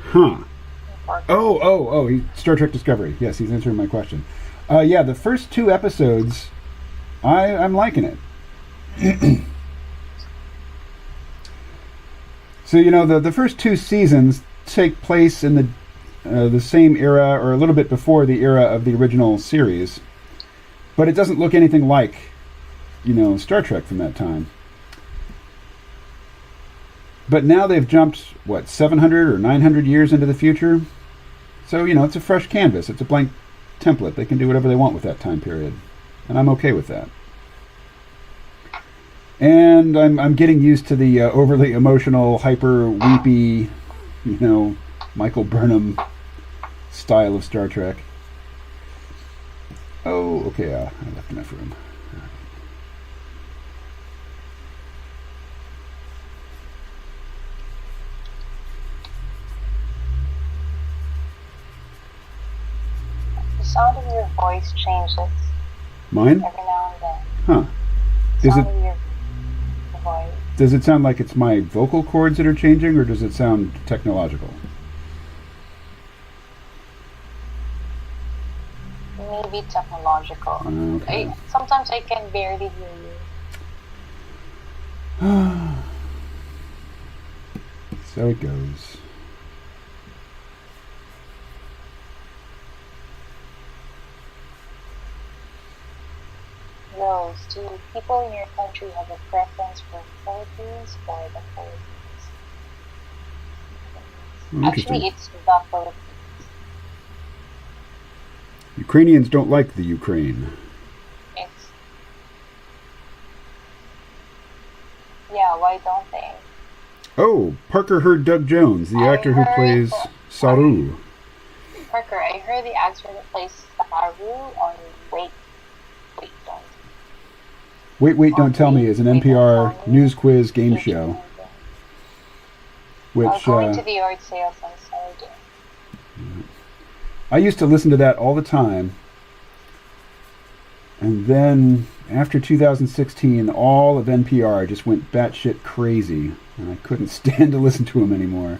Huh. Star Trek Discovery. Yes, he's answering my question. Yeah, the first 2 episodes, I'm liking it. So, the first 2 seasons take place in the same era, or a little bit before the era of the original series. But it doesn't look anything like, Star Trek from that time. But now they've jumped, 700 or 900 years into the future? So, it's a fresh canvas. It's a blank template. They can do whatever they want with that time period. And I'm okay with that. And I'm getting used to the overly emotional, hyper weepy, Michael Burnham style of Star Trek. Oh, okay, I left enough room. The sound of your voice changes. Mine? Every now and then. Huh. The sound of your voice. Does it sound like it's my vocal cords that are changing, or does it sound technological? Maybe technological. Okay. Sometimes I can barely hear you. So it goes. Rose, do people in your country have a preference for Philippines or the Philippines? Actually, it's the Philippines. Ukrainians don't like the Ukraine. Yeah, why don't they? Oh, Parker heard Doug Jones, the actor who plays Saru. Parker, I heard the actor that plays Saru on Wait, Don't Tell Me is an NPR news quiz game show. Which going to the yard sales on Saturday. I used to listen to that all the time. And then, after 2016, all of NPR just went batshit crazy. And I couldn't stand to listen to them anymore.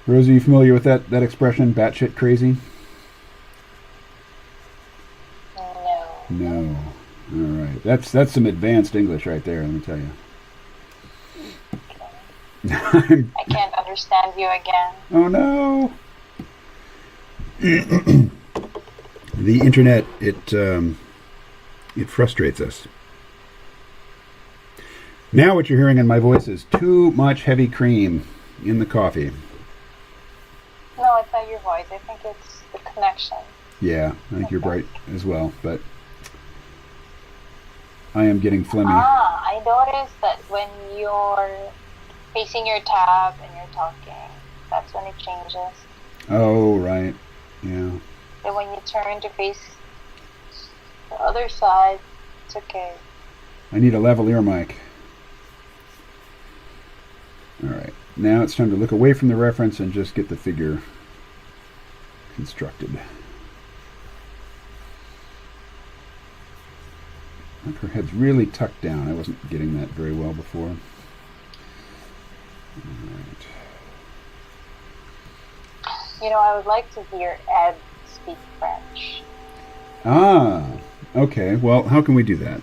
Rose, are you familiar with that expression, batshit crazy? No. All right. That's some advanced English right there, let me tell you. Okay. I can't understand you again. Oh, no. The internet, it frustrates us. Now what you're hearing in my voice is too much heavy cream in the coffee. No, it's not your voice. I think it's the connection. Yeah, I think you're right as well, but I am getting phlegmy. I noticed that when you're facing your tab and you're talking, that's when it changes. Oh, right. Yeah. And when you turn to face the other side, it's okay. I need a lavalier mic. Now it's time to look away from the reference and just get the figure constructed. Like her head's really tucked down. I wasn't getting that very well before. Alright. You know, I would like to hear Ed speak French. Ah, okay. Well, how can we do that?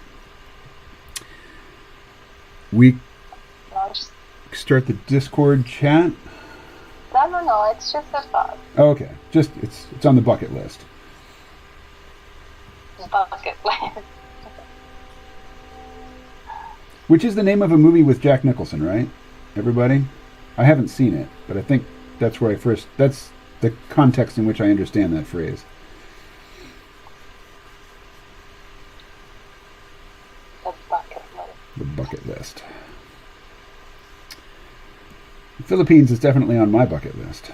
We No, just, start the Discord chat. no, it's just a thought. Okay, just it's on the bucket list. Bucket list. Which is the name of a movie with Jack Nicholson, right? Everybody? I haven't seen it, but I think that's where that's the context in which I understand that phrase. The bucket list. The bucket list. The Philippines is definitely on my bucket list.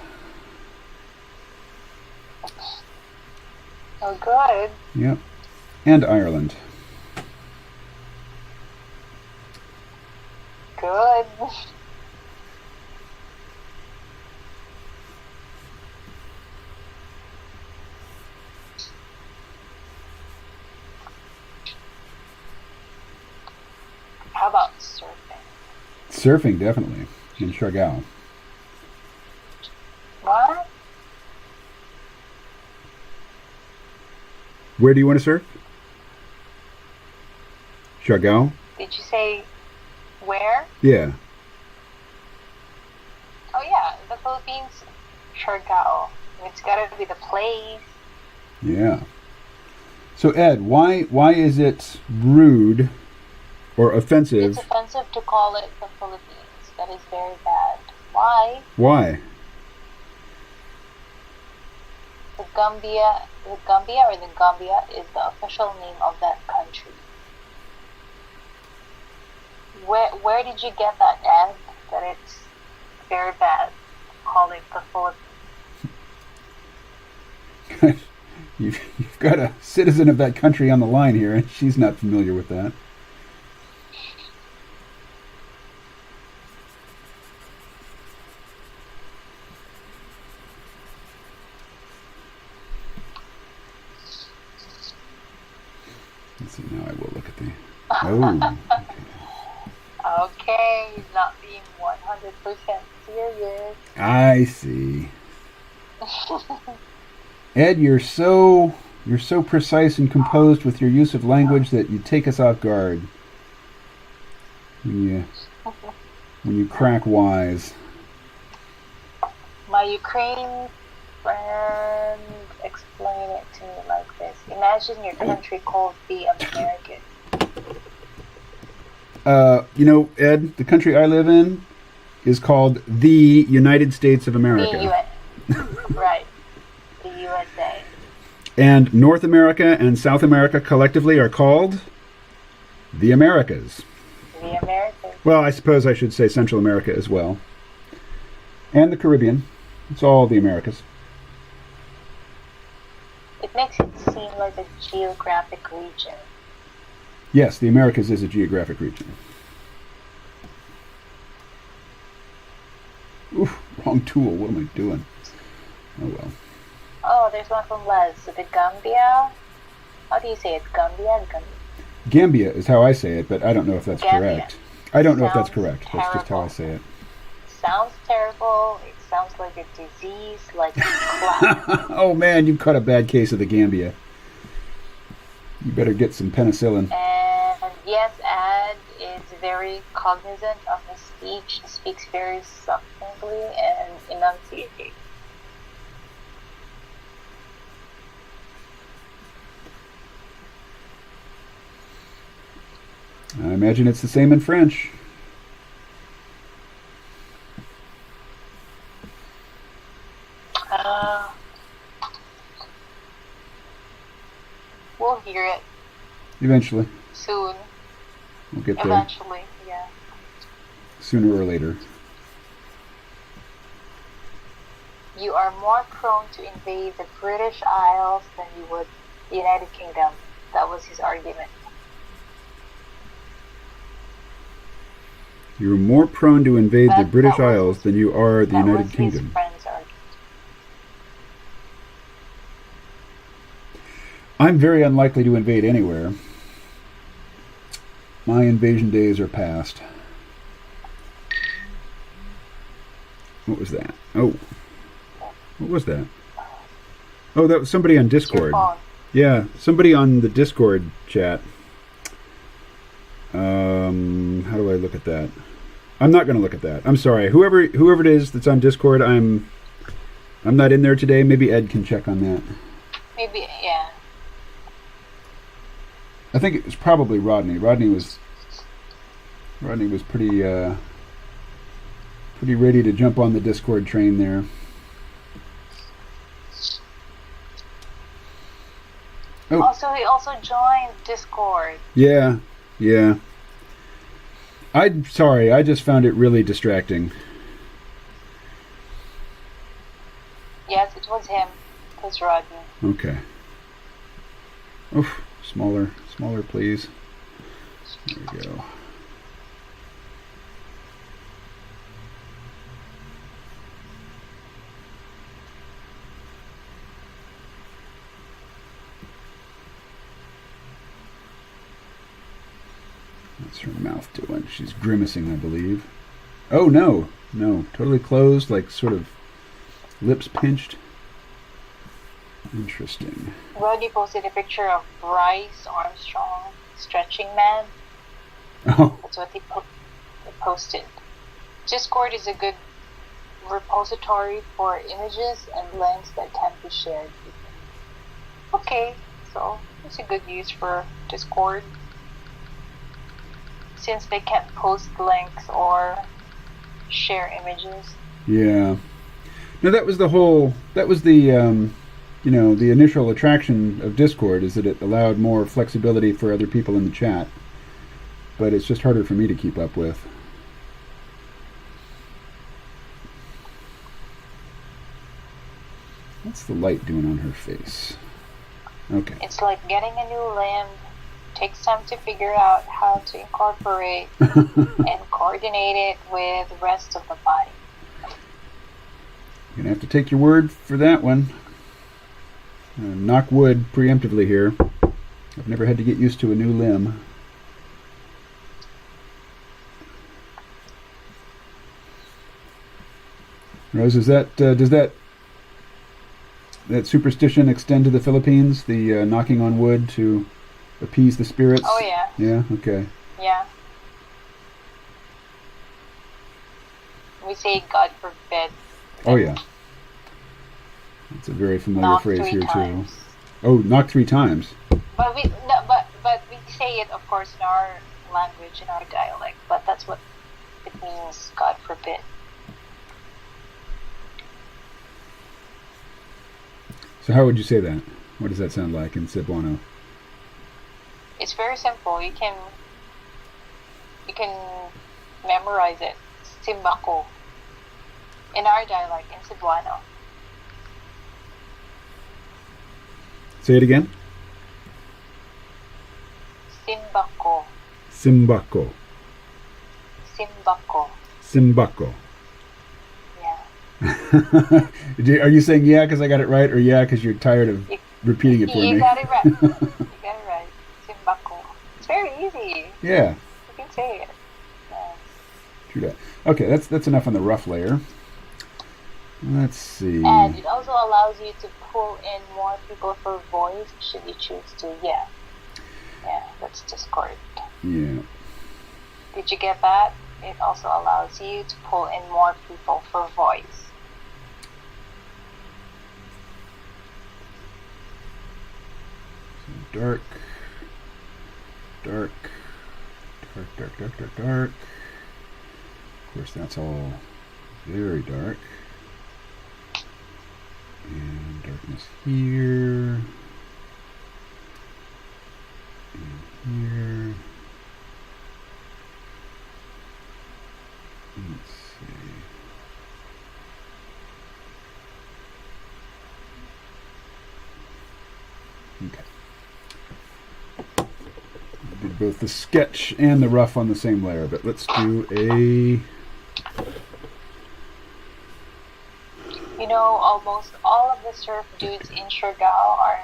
Oh, good. Yep. And Ireland. Good. How about surfing? Surfing, definitely. In Siargao. What? Where do you want to surf? Siargao? Did you say where? Yeah. Oh yeah, the Philippines, Siargao. It's gotta be the place. Yeah. So Ed, why is it rude or offensive? It's offensive to call it the Philippines. That is very bad. Why? Why? The Gambia is the official name of that country. Where did you get that, Ed? That it's very bad to call it the Philippines. You've got a citizen of that country on the line here, and she's not familiar with that. Let's see, now I will look at the... Oh, Okay, he's not being 100% serious. I see. Ed, you're so precise and composed with your use of language that you take us off guard when you crack wise. My Ukrainian friend explained it to me like this. Imagine your country called the Americas. Ed, the country I live in is called the United States of America. The U.S. Right. The USA. And North America and South America collectively are called the Americas. The Americas. Well, I suppose I should say Central America as well. And the Caribbean. It's all the Americas. It makes it seem like a geographic region. Yes, the Americas is a geographic region. Oof, wrong tool. What am I doing? Oh, well. Oh, there's one from Les. So the Gambia. How do you say it? Gambia? Gambia is how I say it, but I don't know if that's Gambia. correct. I don't know if that's Sounds correct. That's just how I terrible. say it. Sounds terrible. It sounds like a disease, like a cloud. Oh, man, you've caught a bad case of the Gambia. You better get some penicillin. And yes, Ad is very cognizant of his speech. He speaks very succinctly and enunciates. I imagine it's the same in French. We'll hear it Eventually. soon. We'll get there. Eventually, yeah. Sooner or later. You are more prone to invade the British Isles than you would the United Kingdom. That was his argument. You're more prone to invade the British that was Isles his- than you are the That United was his Kingdom. friend's argument. I'm very unlikely to invade anywhere. My invasion days are past. What was that? Oh. What was that? Oh, that was somebody on It's your Discord. phone. Yeah, somebody on the Discord chat. How do I look at that? I'm not going to look at that. I'm sorry. Whoever it is that's on Discord, I'm not in there today. Maybe Ed can check on that. Maybe, yeah. I think it was probably Rodney. Rodney was pretty ready to jump on the Discord train there. Oh. Also, he also joined Discord. Yeah. I'm sorry. I just found it really distracting. Yes, it was him. It was Rodney. Okay. Oof. Smaller, please. There we go. What's her mouth doing? She's grimacing, I believe. Oh, no. Totally closed, like sort of lips pinched. Interesting. Rodney posted a picture of Bryce Armstrong, stretching man. Oh. That's what he posted. Discord is a good repository for images and links that can be shared. Okay, so it's a good use for Discord. Since they can't post links or share images. Yeah. No, that was the the initial attraction of Discord, is that it allowed more flexibility for other people in the chat. But it's just harder for me to keep up with. What's the light doing on her face? Okay. It's like getting a new limb. Takes time to figure out how to incorporate and coordinate it with the rest of the body. You're going to have to take your word for that one. Knock wood preemptively here. I've never had to get used to a new limb. Rose, does that superstition extend to the Philippines? The knocking on wood to appease the spirits? Oh, yeah. Yeah? Okay. Yeah. We say God forbid. Oh, yeah. That's a very familiar Knock phrase 3 here, times. too. Oh, knock 3 times. But we say it, of course, in our language, in our dialect. But that's what it means, God forbid. So how would you say that? What does that sound like in Cebuano? It's very simple. You can memorize it. Simbako. In our dialect, in Cebuano. Say it again. Simbako. Simbako. Simbako. Simbako. Yeah. Are you saying yeah because I got it right, or yeah because you're tired of repeating it for me? You got it right. You got it right. Simbako. It's very easy. Yeah. You can say it. Yeah. True that. Okay, that's enough on the rough layer. Let's see. And it also allows you to pull in more people for voice should you choose to. Yeah. Yeah, that's Discord. Yeah. Did you get that? It also allows you to pull in more people for voice. So dark. Of course, that's all very dark. And darkness here. And here. Let's see. Okay. both the sketch and the rough on the same layer, but let's do a... You know, almost all of the surf dudes in Siargao are,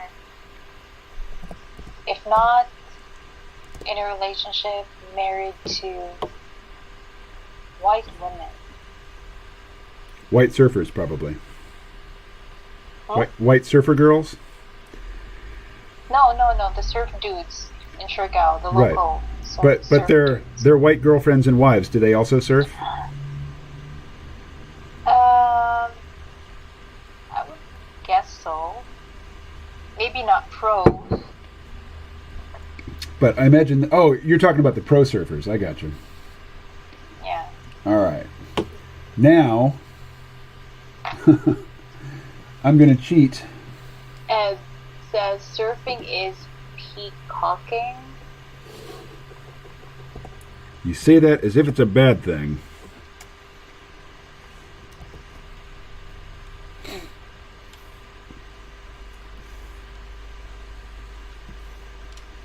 if not in a relationship, married to white women. White surfers, probably. Huh? White surfer girls? No, the surf dudes in Siargao, the Right. local But surf their dudes. their white girlfriends and wives, do they also surf? I would guess so. Maybe not pros. But I imagine... Oh, you're talking about the pro surfers. I got you. Yeah. All right. Now, I'm going to cheat. Ed says surfing is peacocking. You say that as if it's a bad thing.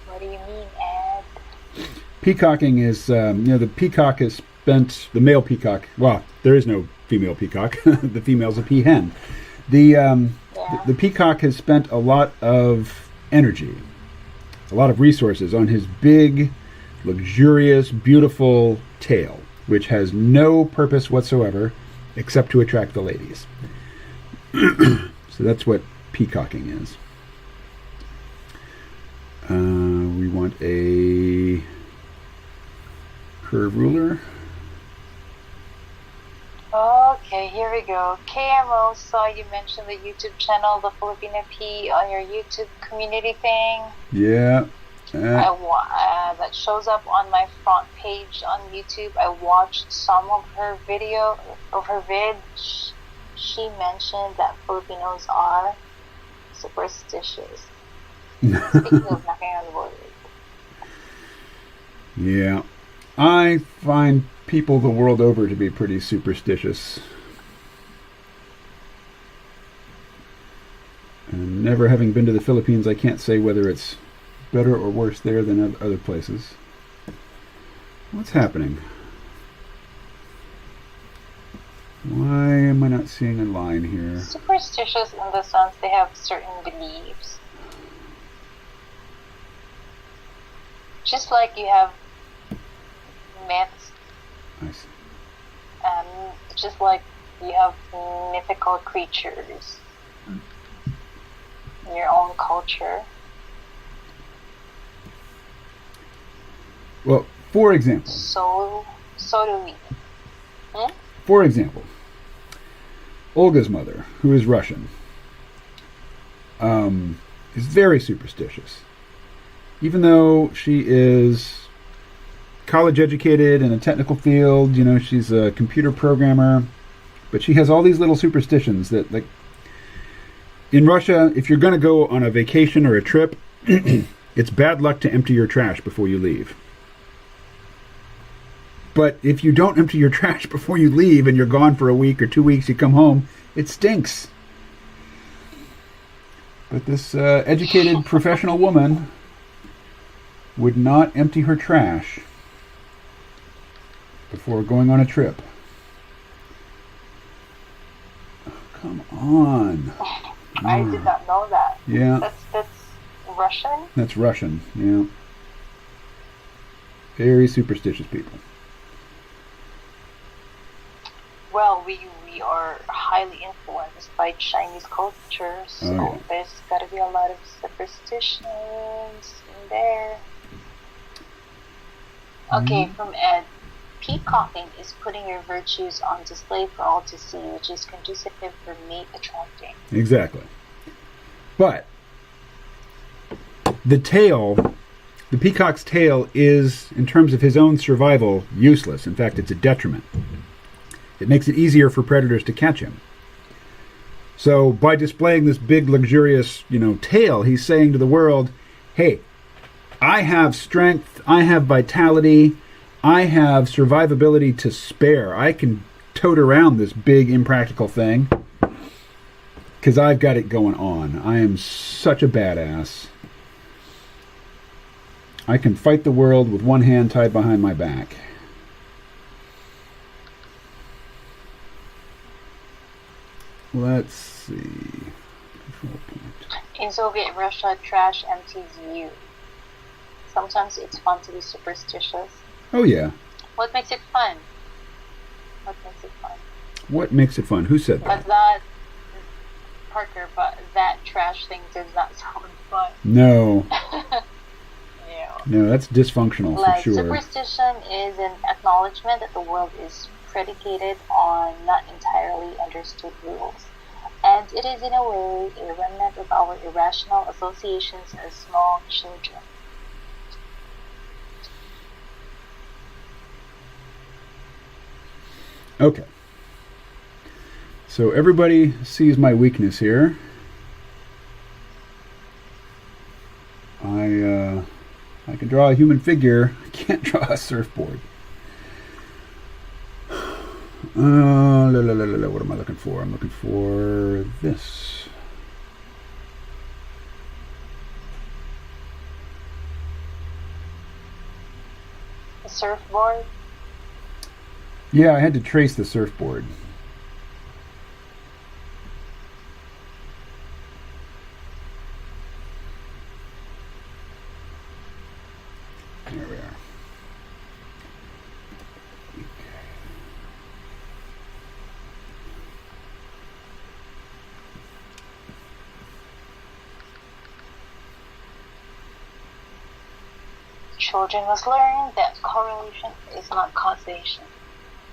What do you mean, Ed? Peacocking is, the peacock has spent... The male peacock... Well, there is no female peacock. The female's a peahen. The peacock has spent a lot of energy, a lot of resources on his big, luxurious, beautiful tail, which has no purpose whatsoever except to attract the ladies. So that's what peacocking is. We want a curve ruler. Okay, here we go. KMO saw you mention the YouTube channel, the Filipino P, on your YouTube community thing. Yeah. That shows up on my front page on YouTube. I watched some of her video, of her vid. She mentioned that Filipinos are superstitious. Speaking of knocking on wood. Yeah. I find people the world over to be pretty superstitious. And never having been to the Philippines, I can't say whether it's better or worse there than other places. What's happening? Why am I not seeing a line here? Superstitious in the sense they have certain beliefs. Just like you have myths, I see. just like you have mythical creatures in your own culture. Well, for example. So do we. For example, Olga's mother, who is Russian, is very superstitious. Even though she is college educated in a technical field, she's a computer programmer, but she has all these little superstitions that, like, in Russia, if you're going to go on a vacation or a trip, it's bad luck to empty your trash before you leave. But if you don't empty your trash before you leave and you're gone for a week or 2 weeks, you come home, it stinks. But this educated professional woman would not empty her trash before going on a trip. Oh, come on. I did not know that. Yeah. That's Russian? That's Russian, yeah. Very superstitious people. Well, we are highly influenced by Chinese culture, so yeah. there's got to be a lot of superstitions in there. Okay, from Ed. Peacocking is putting your virtues on display for all to see, which is conducive for mate attracting. Exactly. But the peacock's tail is, in terms of his own survival, useless. In fact, it's a detriment. It makes it easier for predators to catch him. So by displaying this big, luxurious, tail, he's saying to the world, hey, I have strength, I have vitality, I have survivability to spare. I can tote around this big, impractical thing because I've got it going on. I am such a badass. I can fight the world with one hand tied behind my back. Let's see. Control point. In Soviet Russia, trash empties you. Sometimes it's fun to be superstitious. Oh, yeah. What makes it fun? What makes it fun? What makes it fun? Who said that? But that, Parker, but that trash thing does not sound fun. No. Yeah. No, that's dysfunctional Like, for sure. superstition is an acknowledgement that the world is predicated on not entirely understood rules. And it is in a way a remnant of our irrational associations as small children. Okay. So everybody sees my weakness here. I can draw a human figure. I can't draw a surfboard. What am I looking for? I'm looking for this. A surfboard? Yeah, I had to trace the surfboard. There we are. Children must learn that correlation is not causation.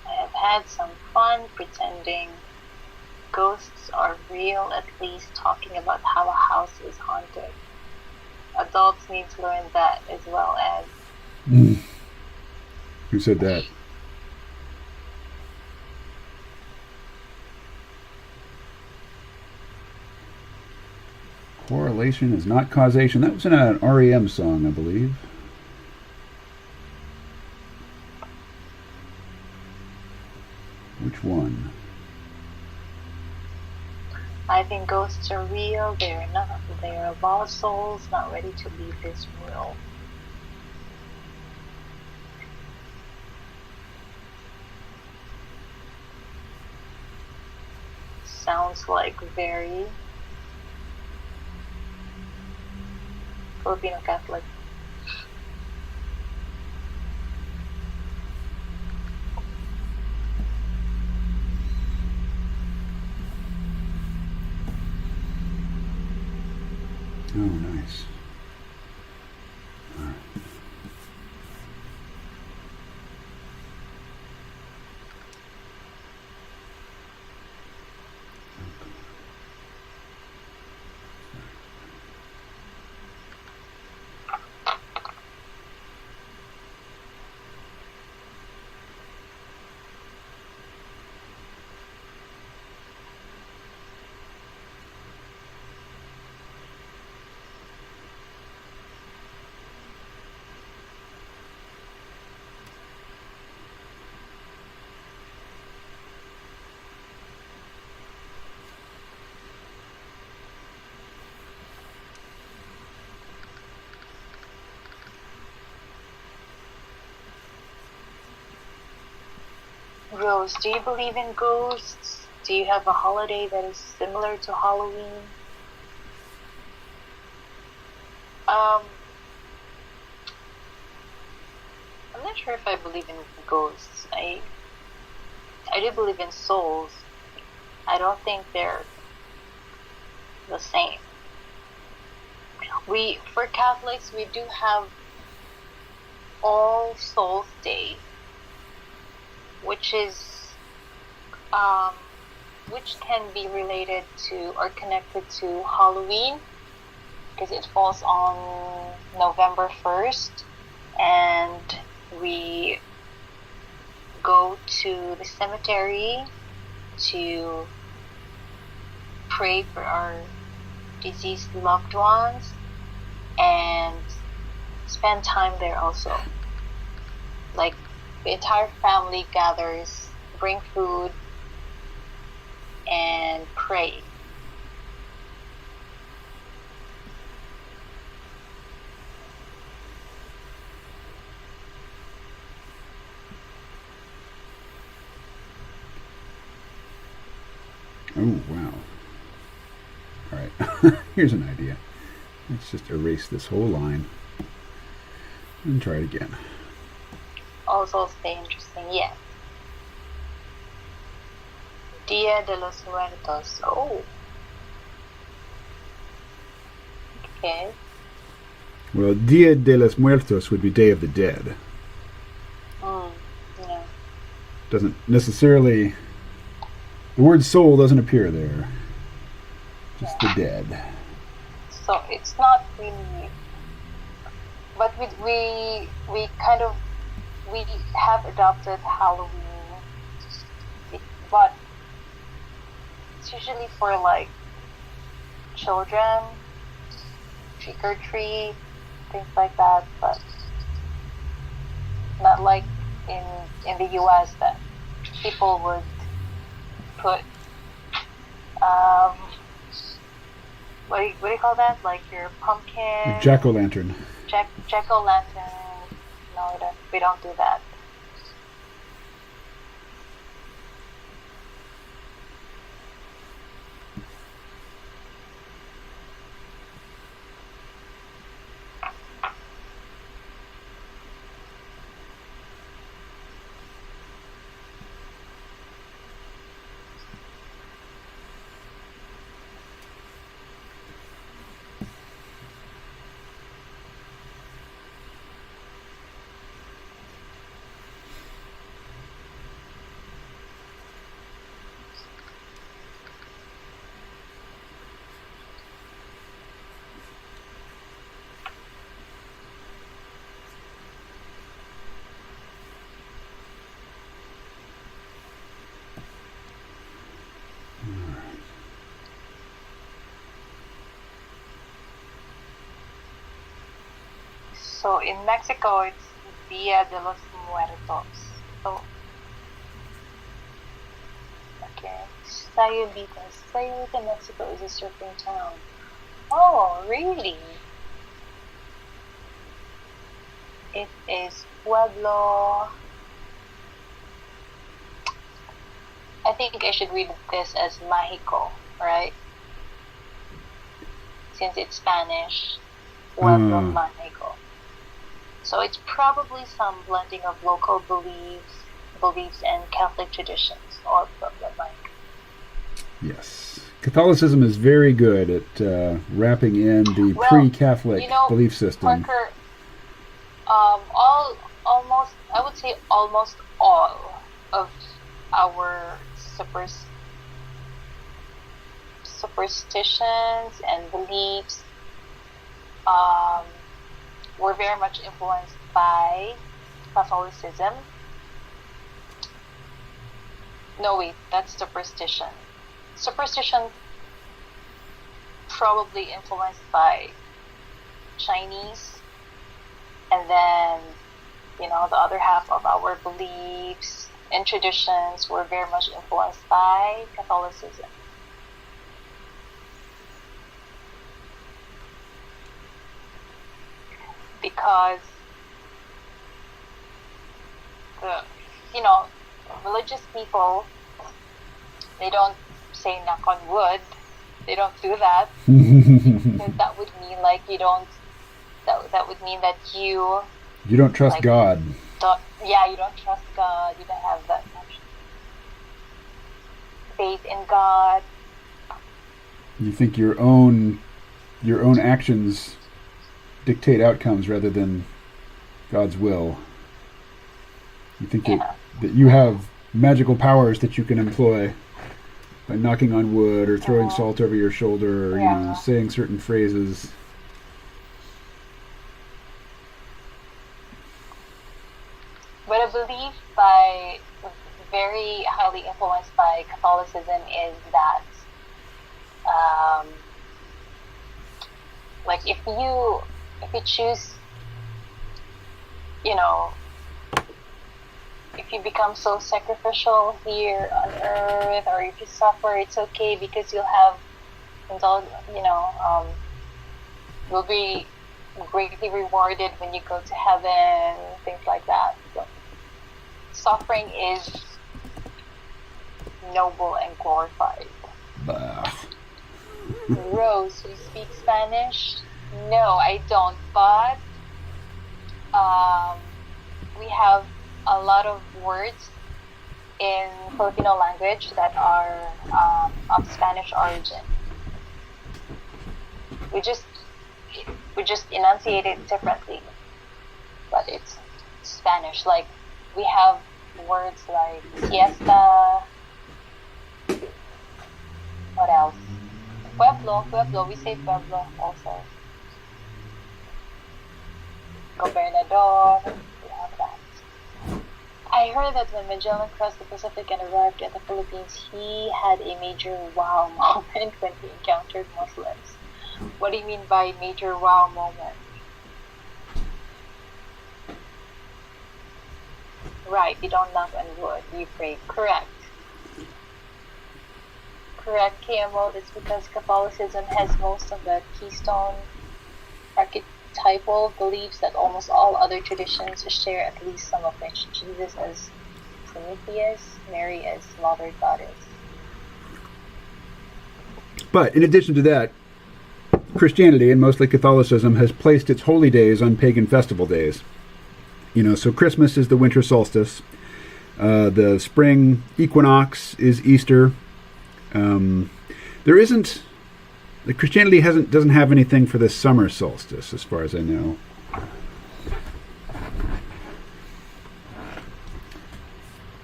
I have had some fun pretending ghosts are real, at least talking about how a house is haunted. Adults need to learn that as well as... Who said that? Correlation is not causation. That was in an REM song, I believe. Which one? I think ghosts are real. They are lost souls not ready to leave this world. Sounds like very Filipino Catholic. Oh, nice. All right. Rose, do you believe in ghosts? Do you have a holiday that is similar to Halloween? I'm not sure if I believe in ghosts. I do believe in souls. I don't think they're the same. For Catholics, we do have All Souls Day, which can be related to or connected to Halloween, because it falls on November 1st, and we go to the cemetery to pray for our deceased loved ones and spend time there also. Like, the entire family gathers, bring food, and pray. Oh, wow. All right. Here's an idea. Let's just erase this whole line and try it again. Also stay interesting, yes. Dia de los Muertos. Oh. Okay. Well, Dia de los Muertos would be Day of the Dead. Yeah. Doesn't necessarily... The word soul doesn't appear there. Just the dead. So it's not really... But we kind of... We have adopted Halloween. But it's usually for like children, trick or treat, things like that, but not like in the US that people would put what do you call that? Like your pumpkin, Jack-o'-lantern. Jack-o'-lantern. No, we don't do that. So in Mexico, it's Dia de los Muertos. So, okay. Sayulita. Sayulita, Mexico is a surfing town. Oh, really? It is Pueblo. I think I should read this as Mexico, right? Since it's Spanish. Pueblo, Mexico. So it's probably some blending of local beliefs and Catholic traditions, or like. Yes. Catholicism is very good at wrapping in the pre-Catholic belief system. Parker, I would say almost all of our superstitions and beliefs were very much influenced by Catholicism. No, wait, that's superstition. Superstition probably influenced by Chinese, and then, the other half of our beliefs and traditions were very much influenced by Catholicism. Because religious people, they don't say knock on wood. They don't do that. Because that would mean like you don't. That would mean that you. You don't trust God. You don't trust God. You don't have that much faith in God. You think your own actions dictate outcomes rather than God's will. You think that you have magical powers that you can employ by knocking on wood or throwing salt over your shoulder or saying certain phrases. But a belief very highly influenced by Catholicism is that like if you choose, if you become so sacrificial here on earth, or if you suffer, it's okay because you'll have, you'll be greatly rewarded when you go to heaven, things like that. So, suffering is noble and glorified. Bah. Rose, you speak Spanish? No, I don't. But we have a lot of words in Filipino language that are of Spanish origin. We just enunciate it differently, but it's Spanish. Like we have words like siesta. What else? Pueblo. We say pueblo also. Gobernador. We have that. I heard that when Magellan crossed the Pacific and arrived in the Philippines, he had a major wow moment when he encountered Muslims. What do you mean by major wow moment? Right, you don't knock on wood, you pray. Correct, KMO. That's because Catholicism has most of the keystone archetypal beliefs that almost all other traditions share, at least some of which. Jesus as Prometheus, Mary as Mother Goddess. But in addition to that, Christianity, and mostly Catholicism, has placed its holy days on pagan festival days. So Christmas is the winter solstice. The spring equinox is Easter. There isn't... Christianity doesn't have anything for the summer solstice, as far as I know.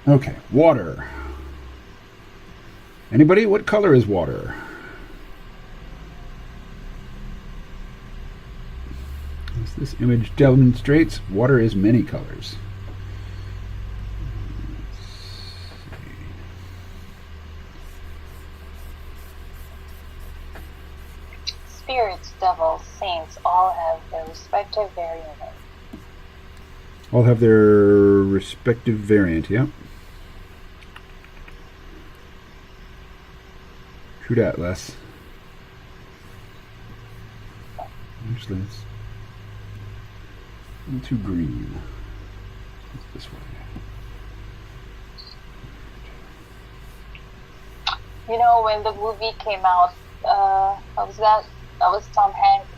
Okay, water. Anybody? What color is water? As this image demonstrates, water is many colors. Spirits, devils, saints all have their respective variant. All have their respective variant, yeah. True that, Les. Actually, it's a little too green. It's this way. When the movie came out, what was that? That was Tom Hanks.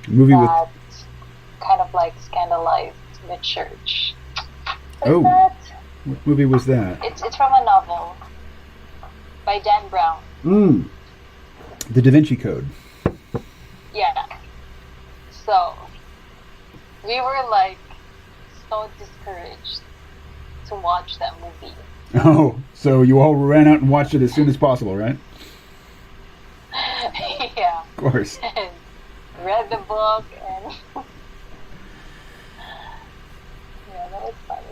Movie that kind of like scandalized the church. What movie was that? It's from a novel by Dan Brown. The Da Vinci Code. Yeah. So we were like so discouraged to watch that movie. Oh, so you all ran out and watched it as soon as possible, right? Yeah. Of course. And read the book and yeah, that was funny.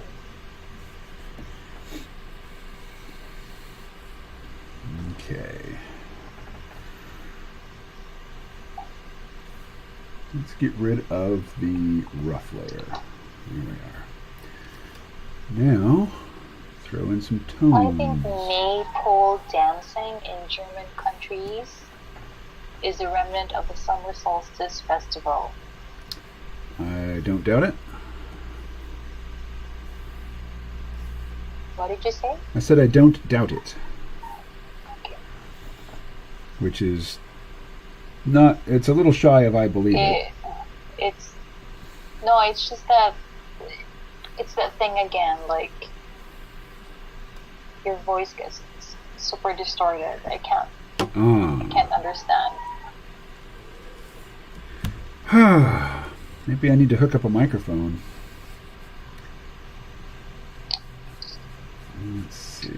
Okay. Let's get rid of the rough layer. Here we are. Now, throw in some tones. I think maypole dancing in German countries is a remnant of the summer solstice festival. I don't doubt it. What did you say? I said I don't doubt it. Okay. Which is not, it's a little shy of I believe it. It's just that, it's that thing again, like, your voice gets super distorted. I can't understand. Maybe I need to hook up a microphone. Let's see.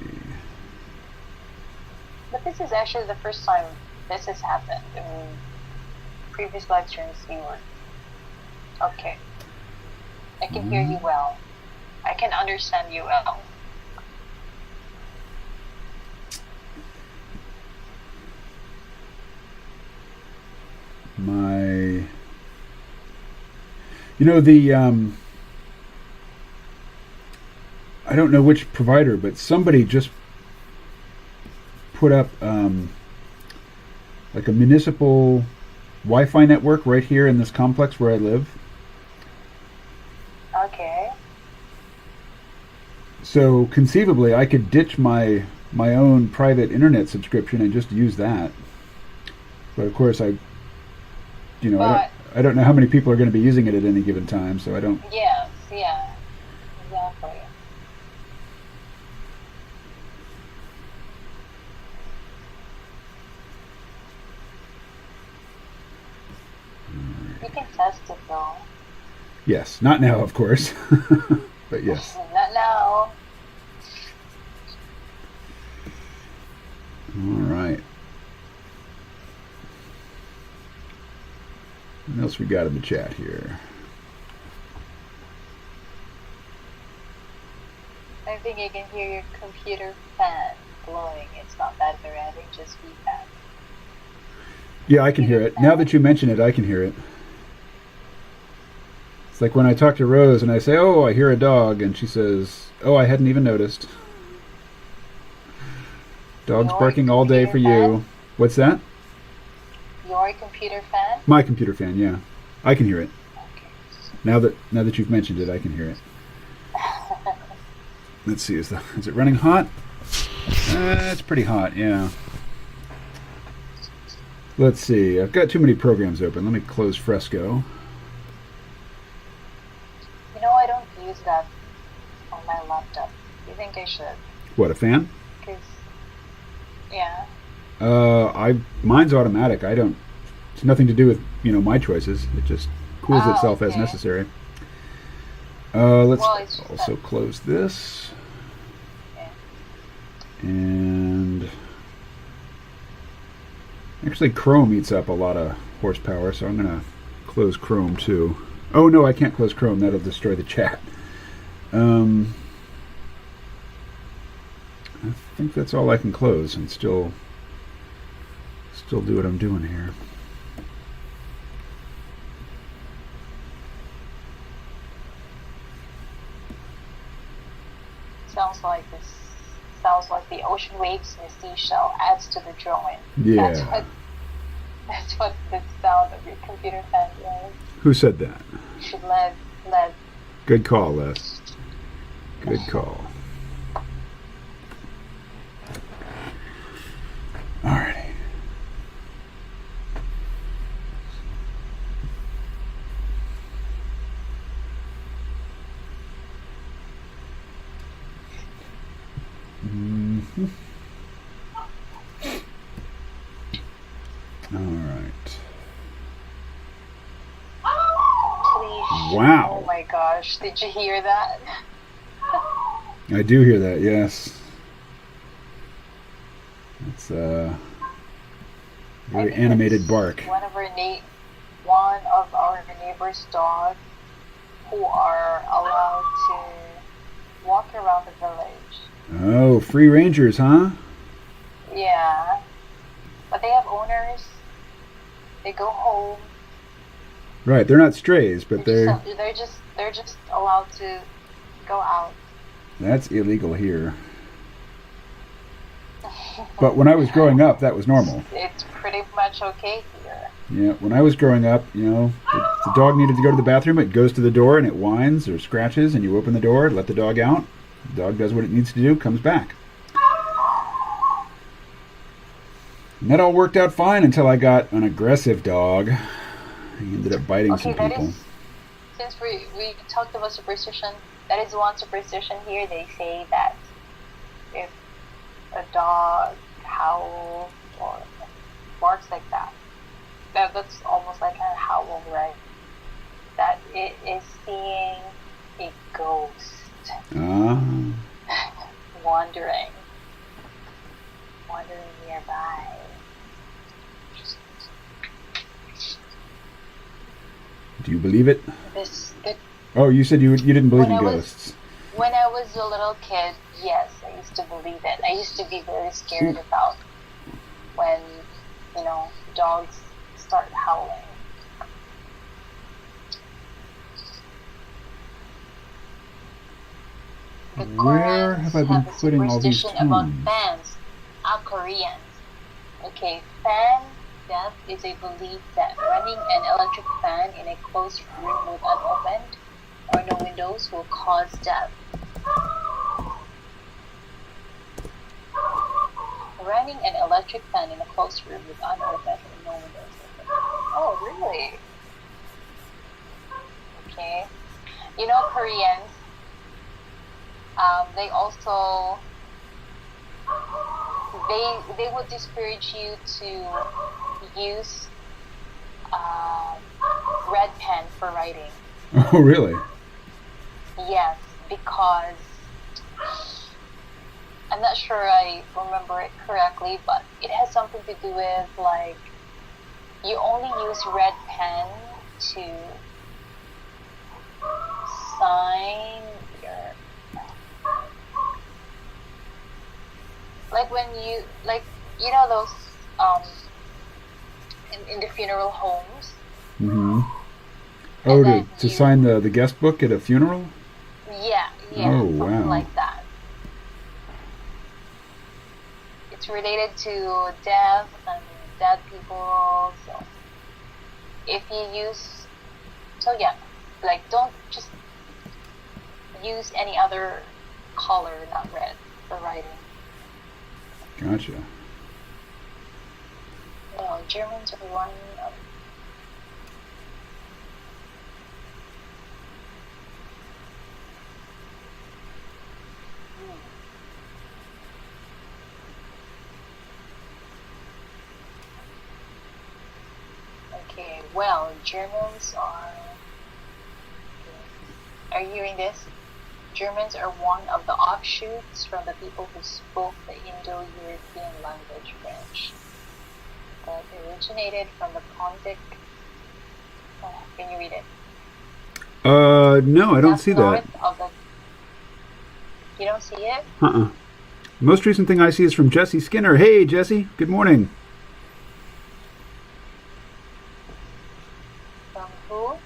But this is actually the first time this has happened. I mean, previous live streams we were. Okay. I can hear you well. I can understand you well. I don't know which provider, but somebody just put up like a municipal Wi-Fi network right here in this complex where I live. Okay. So conceivably, I could ditch my own private internet subscription and just use that. But of course, But I don't know how many people are going to be using it at any given time, so I don't. yes, yeah, exactly. You can test it though. Yes, not now, of course, but yes. Not now. All right. What else we got in the chat here? I think you can hear your computer fan blowing. It's not that they're having just feedback. Yeah, I can hear it. Now that you mention it, I can hear it. It's like when I talk to Rose and I say, "Oh, I hear a dog," and she says, "Oh, I hadn't even noticed." Dog's Your barking all day for computer you. fan? What's that? Your computer fan? My computer fan, yeah. I can hear it. Okay. Now that you've mentioned it, I can hear it. Let's see, is it running hot? It's pretty hot, yeah. Let's see, I've got too many programs open. Let me close Fresco. You know, I don't use that on my laptop. You think I should? What, a fan? Because, yeah. Mine's automatic. I don't. It's nothing to do with my choices. It just cools itself as okay. necessary. Let's Well, it's also close this. Okay. And actually, Chrome eats up a lot of horsepower, so I'm gonna close Chrome too. Oh no, I can't close Chrome. That'll destroy the chat. I think that's all I can close and still do what I'm doing here. Sounds like the ocean waves in the seashell adds to the drawing. Yeah. That's what the sound of your computer fan is. Who said that? You should let. Good call, Les. Good call. Alrighty. Mm-hmm. All right. Please. Wow. Oh my gosh! Did you hear that? I do hear that. Yes. It's very animated bark. One of our neighbor's dogs who are allowed to walk around the village. Oh, free rangers, huh? Yeah, but they have owners. They go home. Right, they're not strays, but they're just allowed to go out. That's illegal here. But when I was growing up, that was normal. It's pretty much okay here. Yeah, when I was growing up, if the dog needed to go to the bathroom, it goes to the door and it whines or scratches, and you open the door, let the dog out. The dog does what it needs to do, comes back. And that all worked out fine until I got an aggressive dog. He ended up biting some people. Since we talked about superstition, that is one superstition here. They say that if a dog howls or barks like that's almost like a howl, right? That it is seeing a ghost wandering nearby. Do you believe it? It Oh, you said you didn't believe in ghosts. When I was a little kid, yes, I used to believe it. I used to be very scared about when, dogs start howling. The Where have I been putting all these superstition about tunes? fans. Koreans. Okay, fan death is a belief that running an electric fan in a closed room with unopened or no windows will cause death. running an electric fan in a closed room with unlit bedroom, no windows open. Oh, really? Okay. You know, Koreans, they also they would discourage you to use red pen for writing. Oh, really? Yes, because I'm not sure I remember it correctly, but it has something to do with like you only use red pen to sign your, like when you, like, you know those in the funeral homes. Mm-hmm. Oh, to sign the guest book at a funeral? Yeah, oh, something wow. like that. It's related to death and dead people. So if you use, so yeah, like don't just use any other color, not red, for writing. Gotcha. No, Germans are one of. Okay, well, Germans are. Are you hearing this? Germans are one of the offshoots from the people who spoke the Indo-European language, French, that originated from the Pontic. Can you read it? No, I don't see that. You don't see it? Most recent thing I see is from Jesse Skinner. Hey, Jesse. Good morning. From who?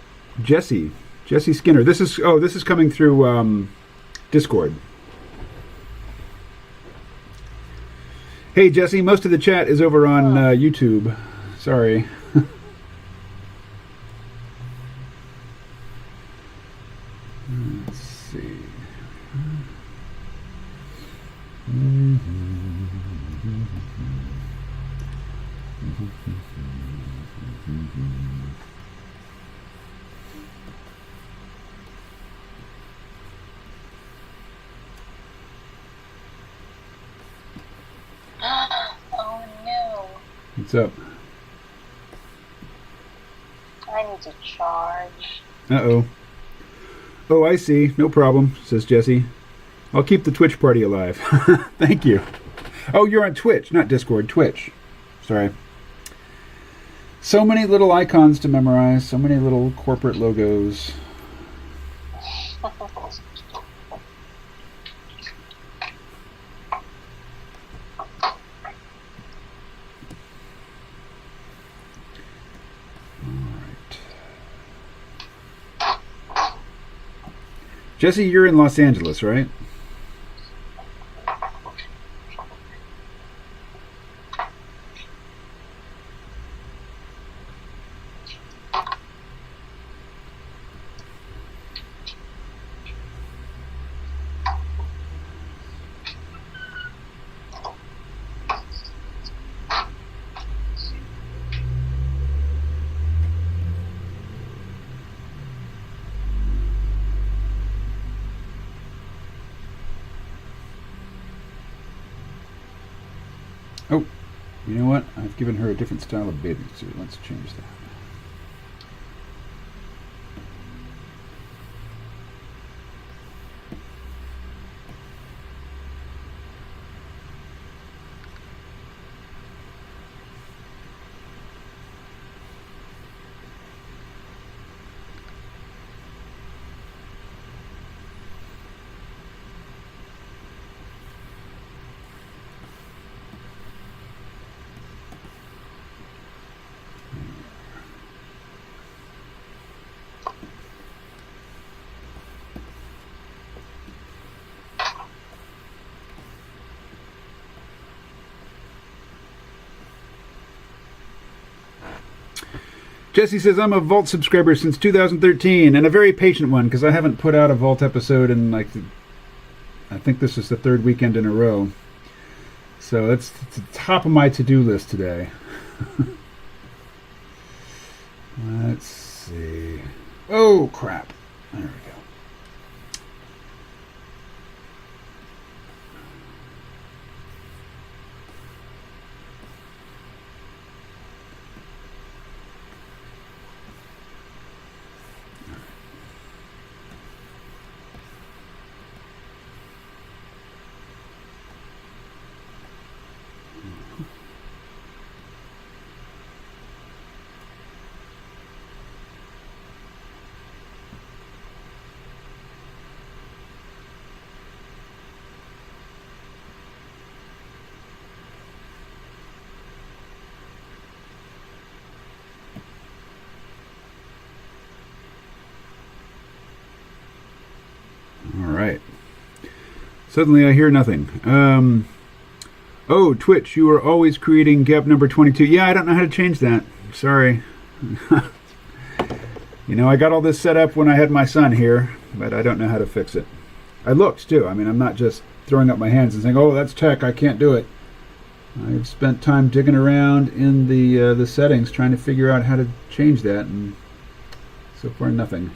Jesse Skinner. This is coming through Discord. Hey, Jesse. Most of the chat is over on YouTube. Sorry. Let's see. Oh no. What's up? I need to charge. Uh-oh. Oh, I see. No problem, says Jesse. I'll keep the Twitch party alive. Thank you. Oh, you're on Twitch, not Discord. Twitch. Sorry. So many little icons to memorize. So many little corporate logos. Jesse, you're in Los Angeles, right? Oh, you know what? I've given her a different style of bathing suit. Let's change that. Jesse says, I'm a Vault subscriber since 2013, and a very patient one, because I haven't put out a Vault episode in, I think this is the third weekend in a row. So it's the top of my to-do list today. Let's see. Oh, crap. There we go. Suddenly I hear nothing. Oh, Twitch, you are always creating gap number 22. Yeah, I don't know how to change that. Sorry. I got all this set up when I had my son here, but I don't know how to fix it. I looked, too. I mean, I'm not just throwing up my hands and saying, oh, that's tech, I can't do it. I've spent time digging around in the settings trying to figure out how to change that, and so far nothing.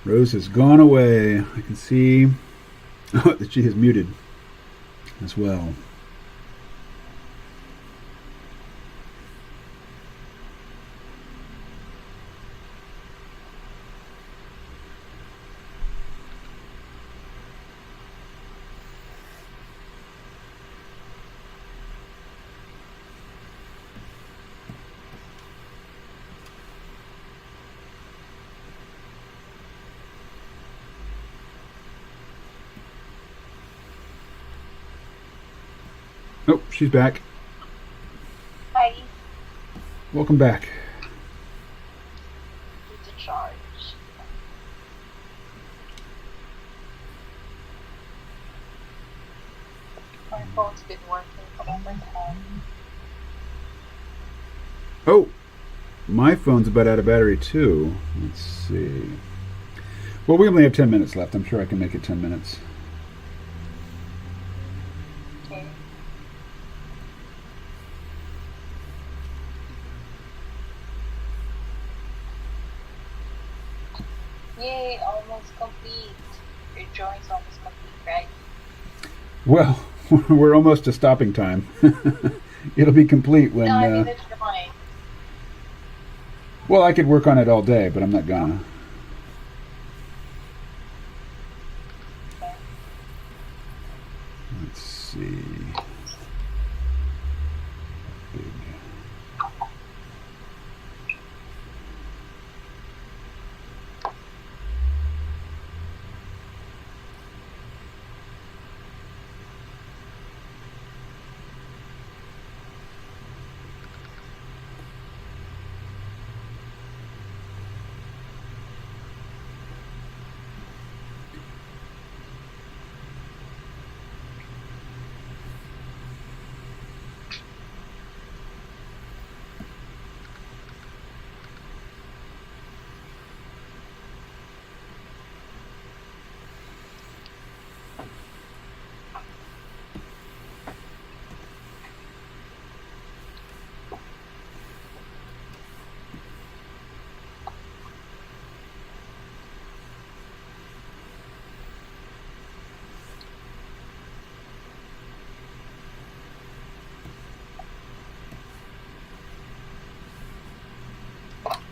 Rose has gone away. I can see that she is muted as well. Oh, she's back. Hi. Welcome back. Need to charge. My phone's been working for over time. Oh, my phone's about out of battery too. Let's see. Well, we only have 10 minutes left. I'm sure I can make it 10 minutes. Okay. Yay, almost complete. Your drawing's almost complete, right? Well, we're almost to stopping time. It'll be complete when... No, I mean the drawing. Well, I could work on it all day, but I'm not gonna. Okay. Let's see. Big.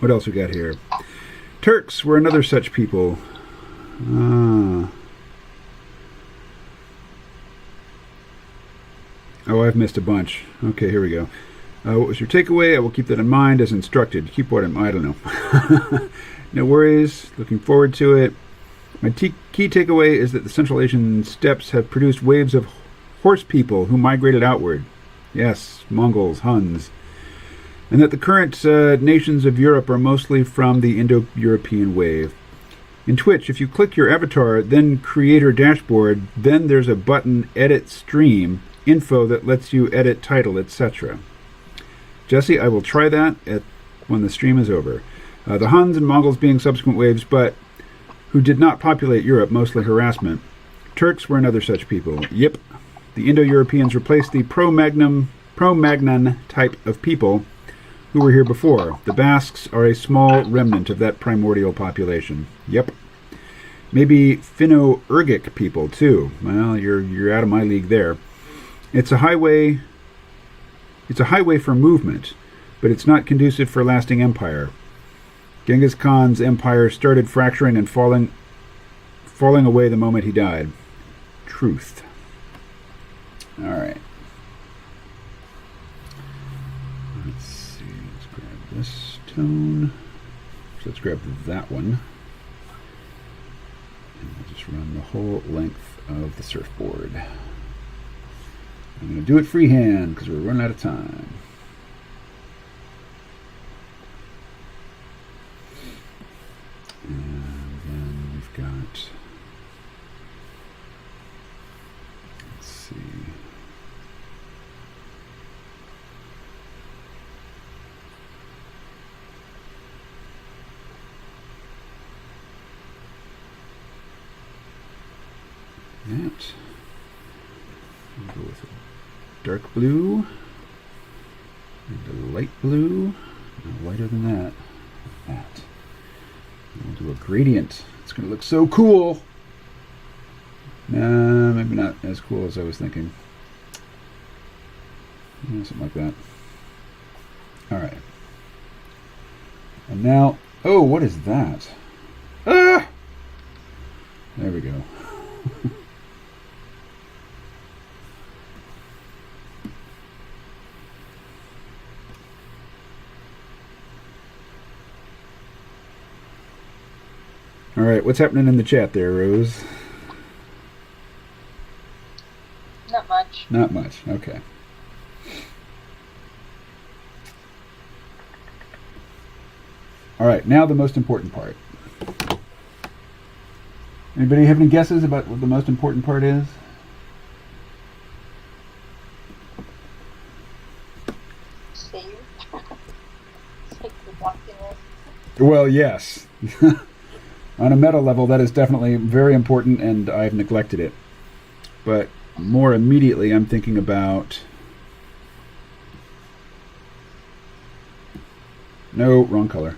What else we got here? Turks were another such people. Oh, I've missed a bunch. Okay, here we go. What was your takeaway? I will keep that in mind as instructed. Keep what I don't know. No worries. Looking forward to it. My key takeaway is that the Central Asian steppes have produced waves of horse people who migrated outward. Yes, Mongols, Huns. And that the current nations of Europe are mostly from the Indo-European wave. In Twitch, if you click your avatar, then creator dashboard, then there's a button edit stream info that lets you edit title, etc. Jesse, I will try that when the stream is over. The Huns and Mongols being subsequent waves, but who did not populate Europe, mostly harassment. Turks were another such people. Yep. The Indo-Europeans replaced the Cro-Magnon type of people who were here before. The Basques are a small remnant of that primordial population. Yep. Maybe Finno-Ugric people too. Well, you're out of my league there. It's a highway for movement, but it's not conducive for lasting empire. Genghis Khan's empire started fracturing and falling away the moment he died. Truth. All right. Let's see. Let's grab this tone. So let's grab that one. And we'll just run the whole length of the surfboard. I'm going to do it freehand because we're running out of time. And then we've got, let's see. That. We'll go with a dark blue and a light blue, no lighter than that. That. We'll do a gradient. It's going to look so cool. Nah, maybe not as cool as I was thinking. Yeah, something like that. All right. And now, oh, what is that? Ah! There we go. All right, what's happening in the chat there, Rose? Not much. Not much, okay. All right, now the most important part. Anybody have any guesses about what the most important part is? Save. Save the document. Well, yes. On a meta level, that is definitely very important, and I've neglected it. But more immediately, I'm thinking about... No, wrong color.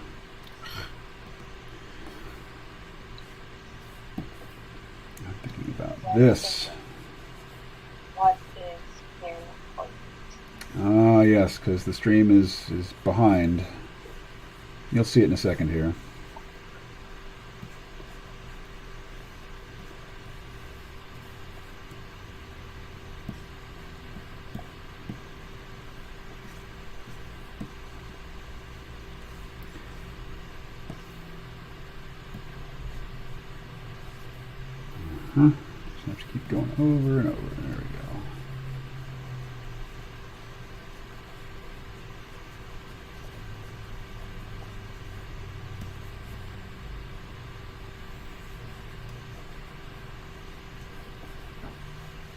I'm thinking about this. What is very important? Ah, yes, because the stream is behind. You'll see it in a second here. Just have to keep going over and over. There we go.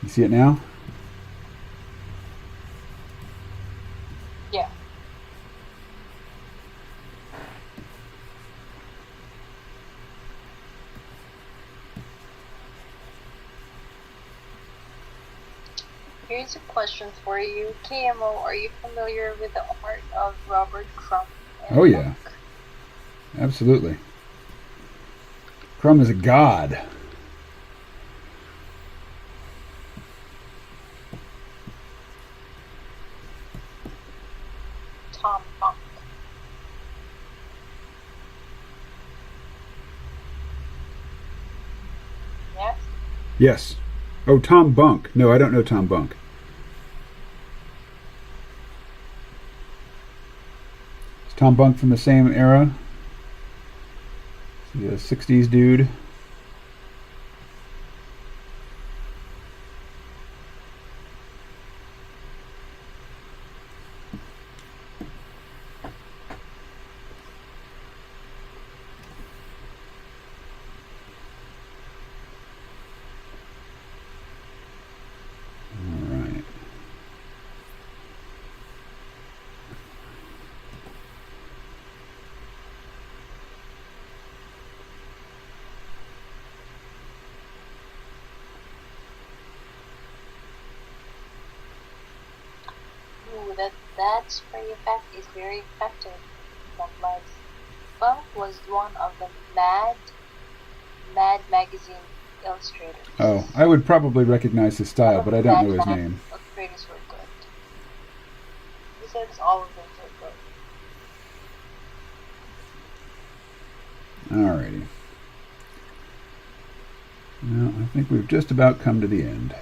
You see it now? Yeah. Here's a question for you. KMO, are you familiar with the art of Robert Crumb? Oh, yeah. Absolutely. Crumb is a god. Tom Bunk. Yes? Yes. Oh, Tom Bunk. No, I don't know Tom Bunk. Is Tom Bunk from the same era? Is he a 60s dude? that spray effect is very effective. That Les Bunk was one of the Mad magazine illustrators. Oh, I would probably recognize his style, but I don't know his name. Illustrators were good. He says all of them were good. Alrighty. Well, I think we've just about come to the end.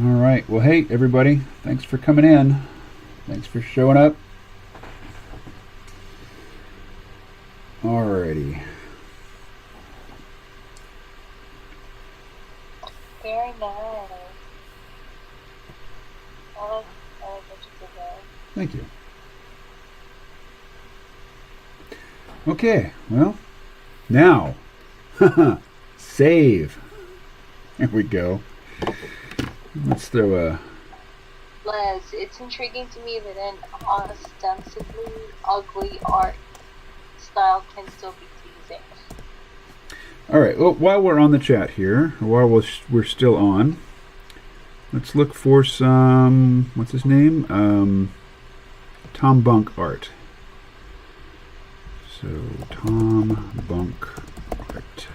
All right. Well, hey, everybody. Thanks for coming in. Thanks for showing up. Alrighty. Very nice. I like what you did there. Thank you. Okay. Well, now, save. There we go. Let's throw a... Les, it's intriguing to me that an ostensibly ugly art style can still be pleasing. All right. Well, while we're on the chat here, while we're still on, let's look for some... What's his name? Tom Bunk art. So, Tom Bunk art.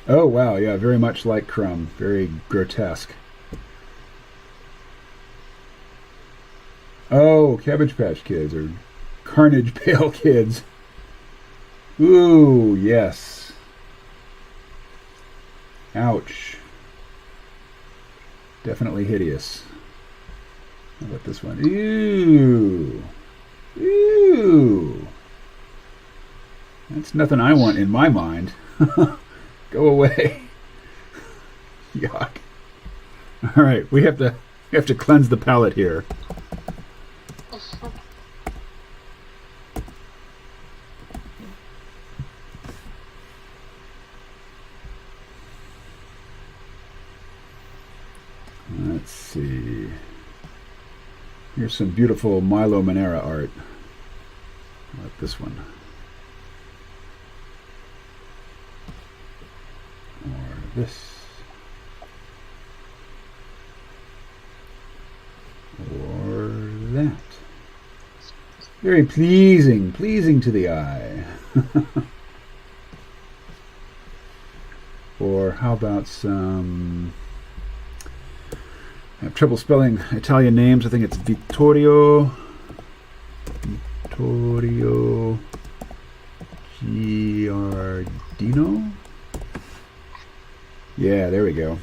Oh, wow, yeah, very much like Crumb. Very grotesque. Oh, Cabbage Patch Kids, or Carnage Pale Kids. Ooh, yes. Ouch. Definitely hideous. How about this one? Ew. Ew. That's nothing I want in my mind. Go away. Yuck. All right, we have to cleanse the palate here. Let's see. Here's some beautiful Milo Manera art. I like this one. Or this. Or that. Very pleasing to the eye. Or how about some... I have trouble spelling Italian names. I think it's Vittorio Giardino. Yeah, there we go.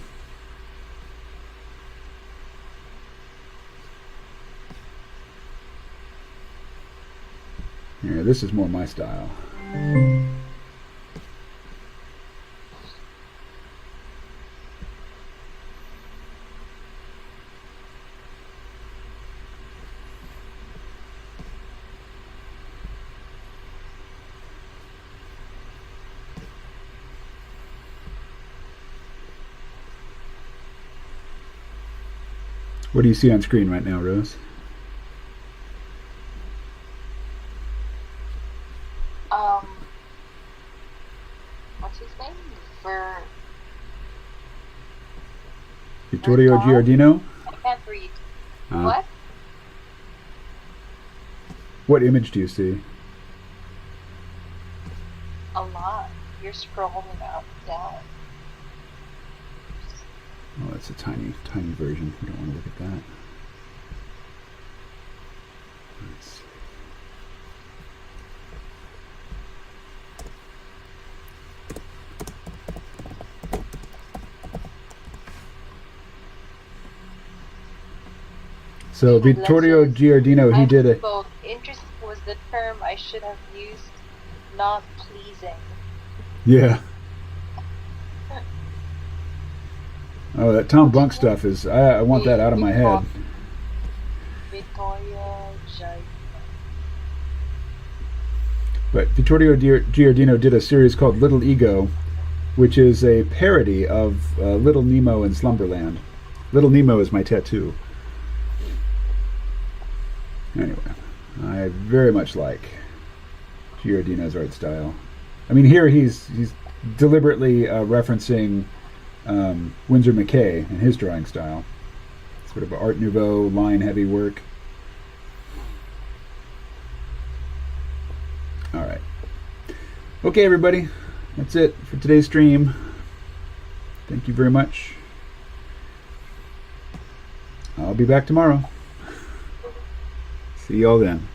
Yeah, this is more my style. What do you see on screen right now, Rose? What's his name? Vittorio Giardino? I can't read. What? What image do you see? A lot. You're scrolling up, down. Oh, that's a tiny version. We don't want to look at that. Let's see. So Vittorio Giardino, he did it. Interesting was the term I should have used, not pleasing. Yeah. Oh, that Tom Bunk stuff is... I want that out of my head. Vittorio Giardino. But Vittorio Giardino did a series called Little Ego, which is a parody of Little Nemo in Slumberland. Little Nemo is my tattoo. Anyway, I very much like Giordino's art style. I mean, here he's deliberately referencing Winsor McCay and his drawing style. Sort of Art Nouveau, line-heavy work. All right. Okay, everybody. That's it for today's stream. Thank you very much. I'll be back tomorrow. See y'all then.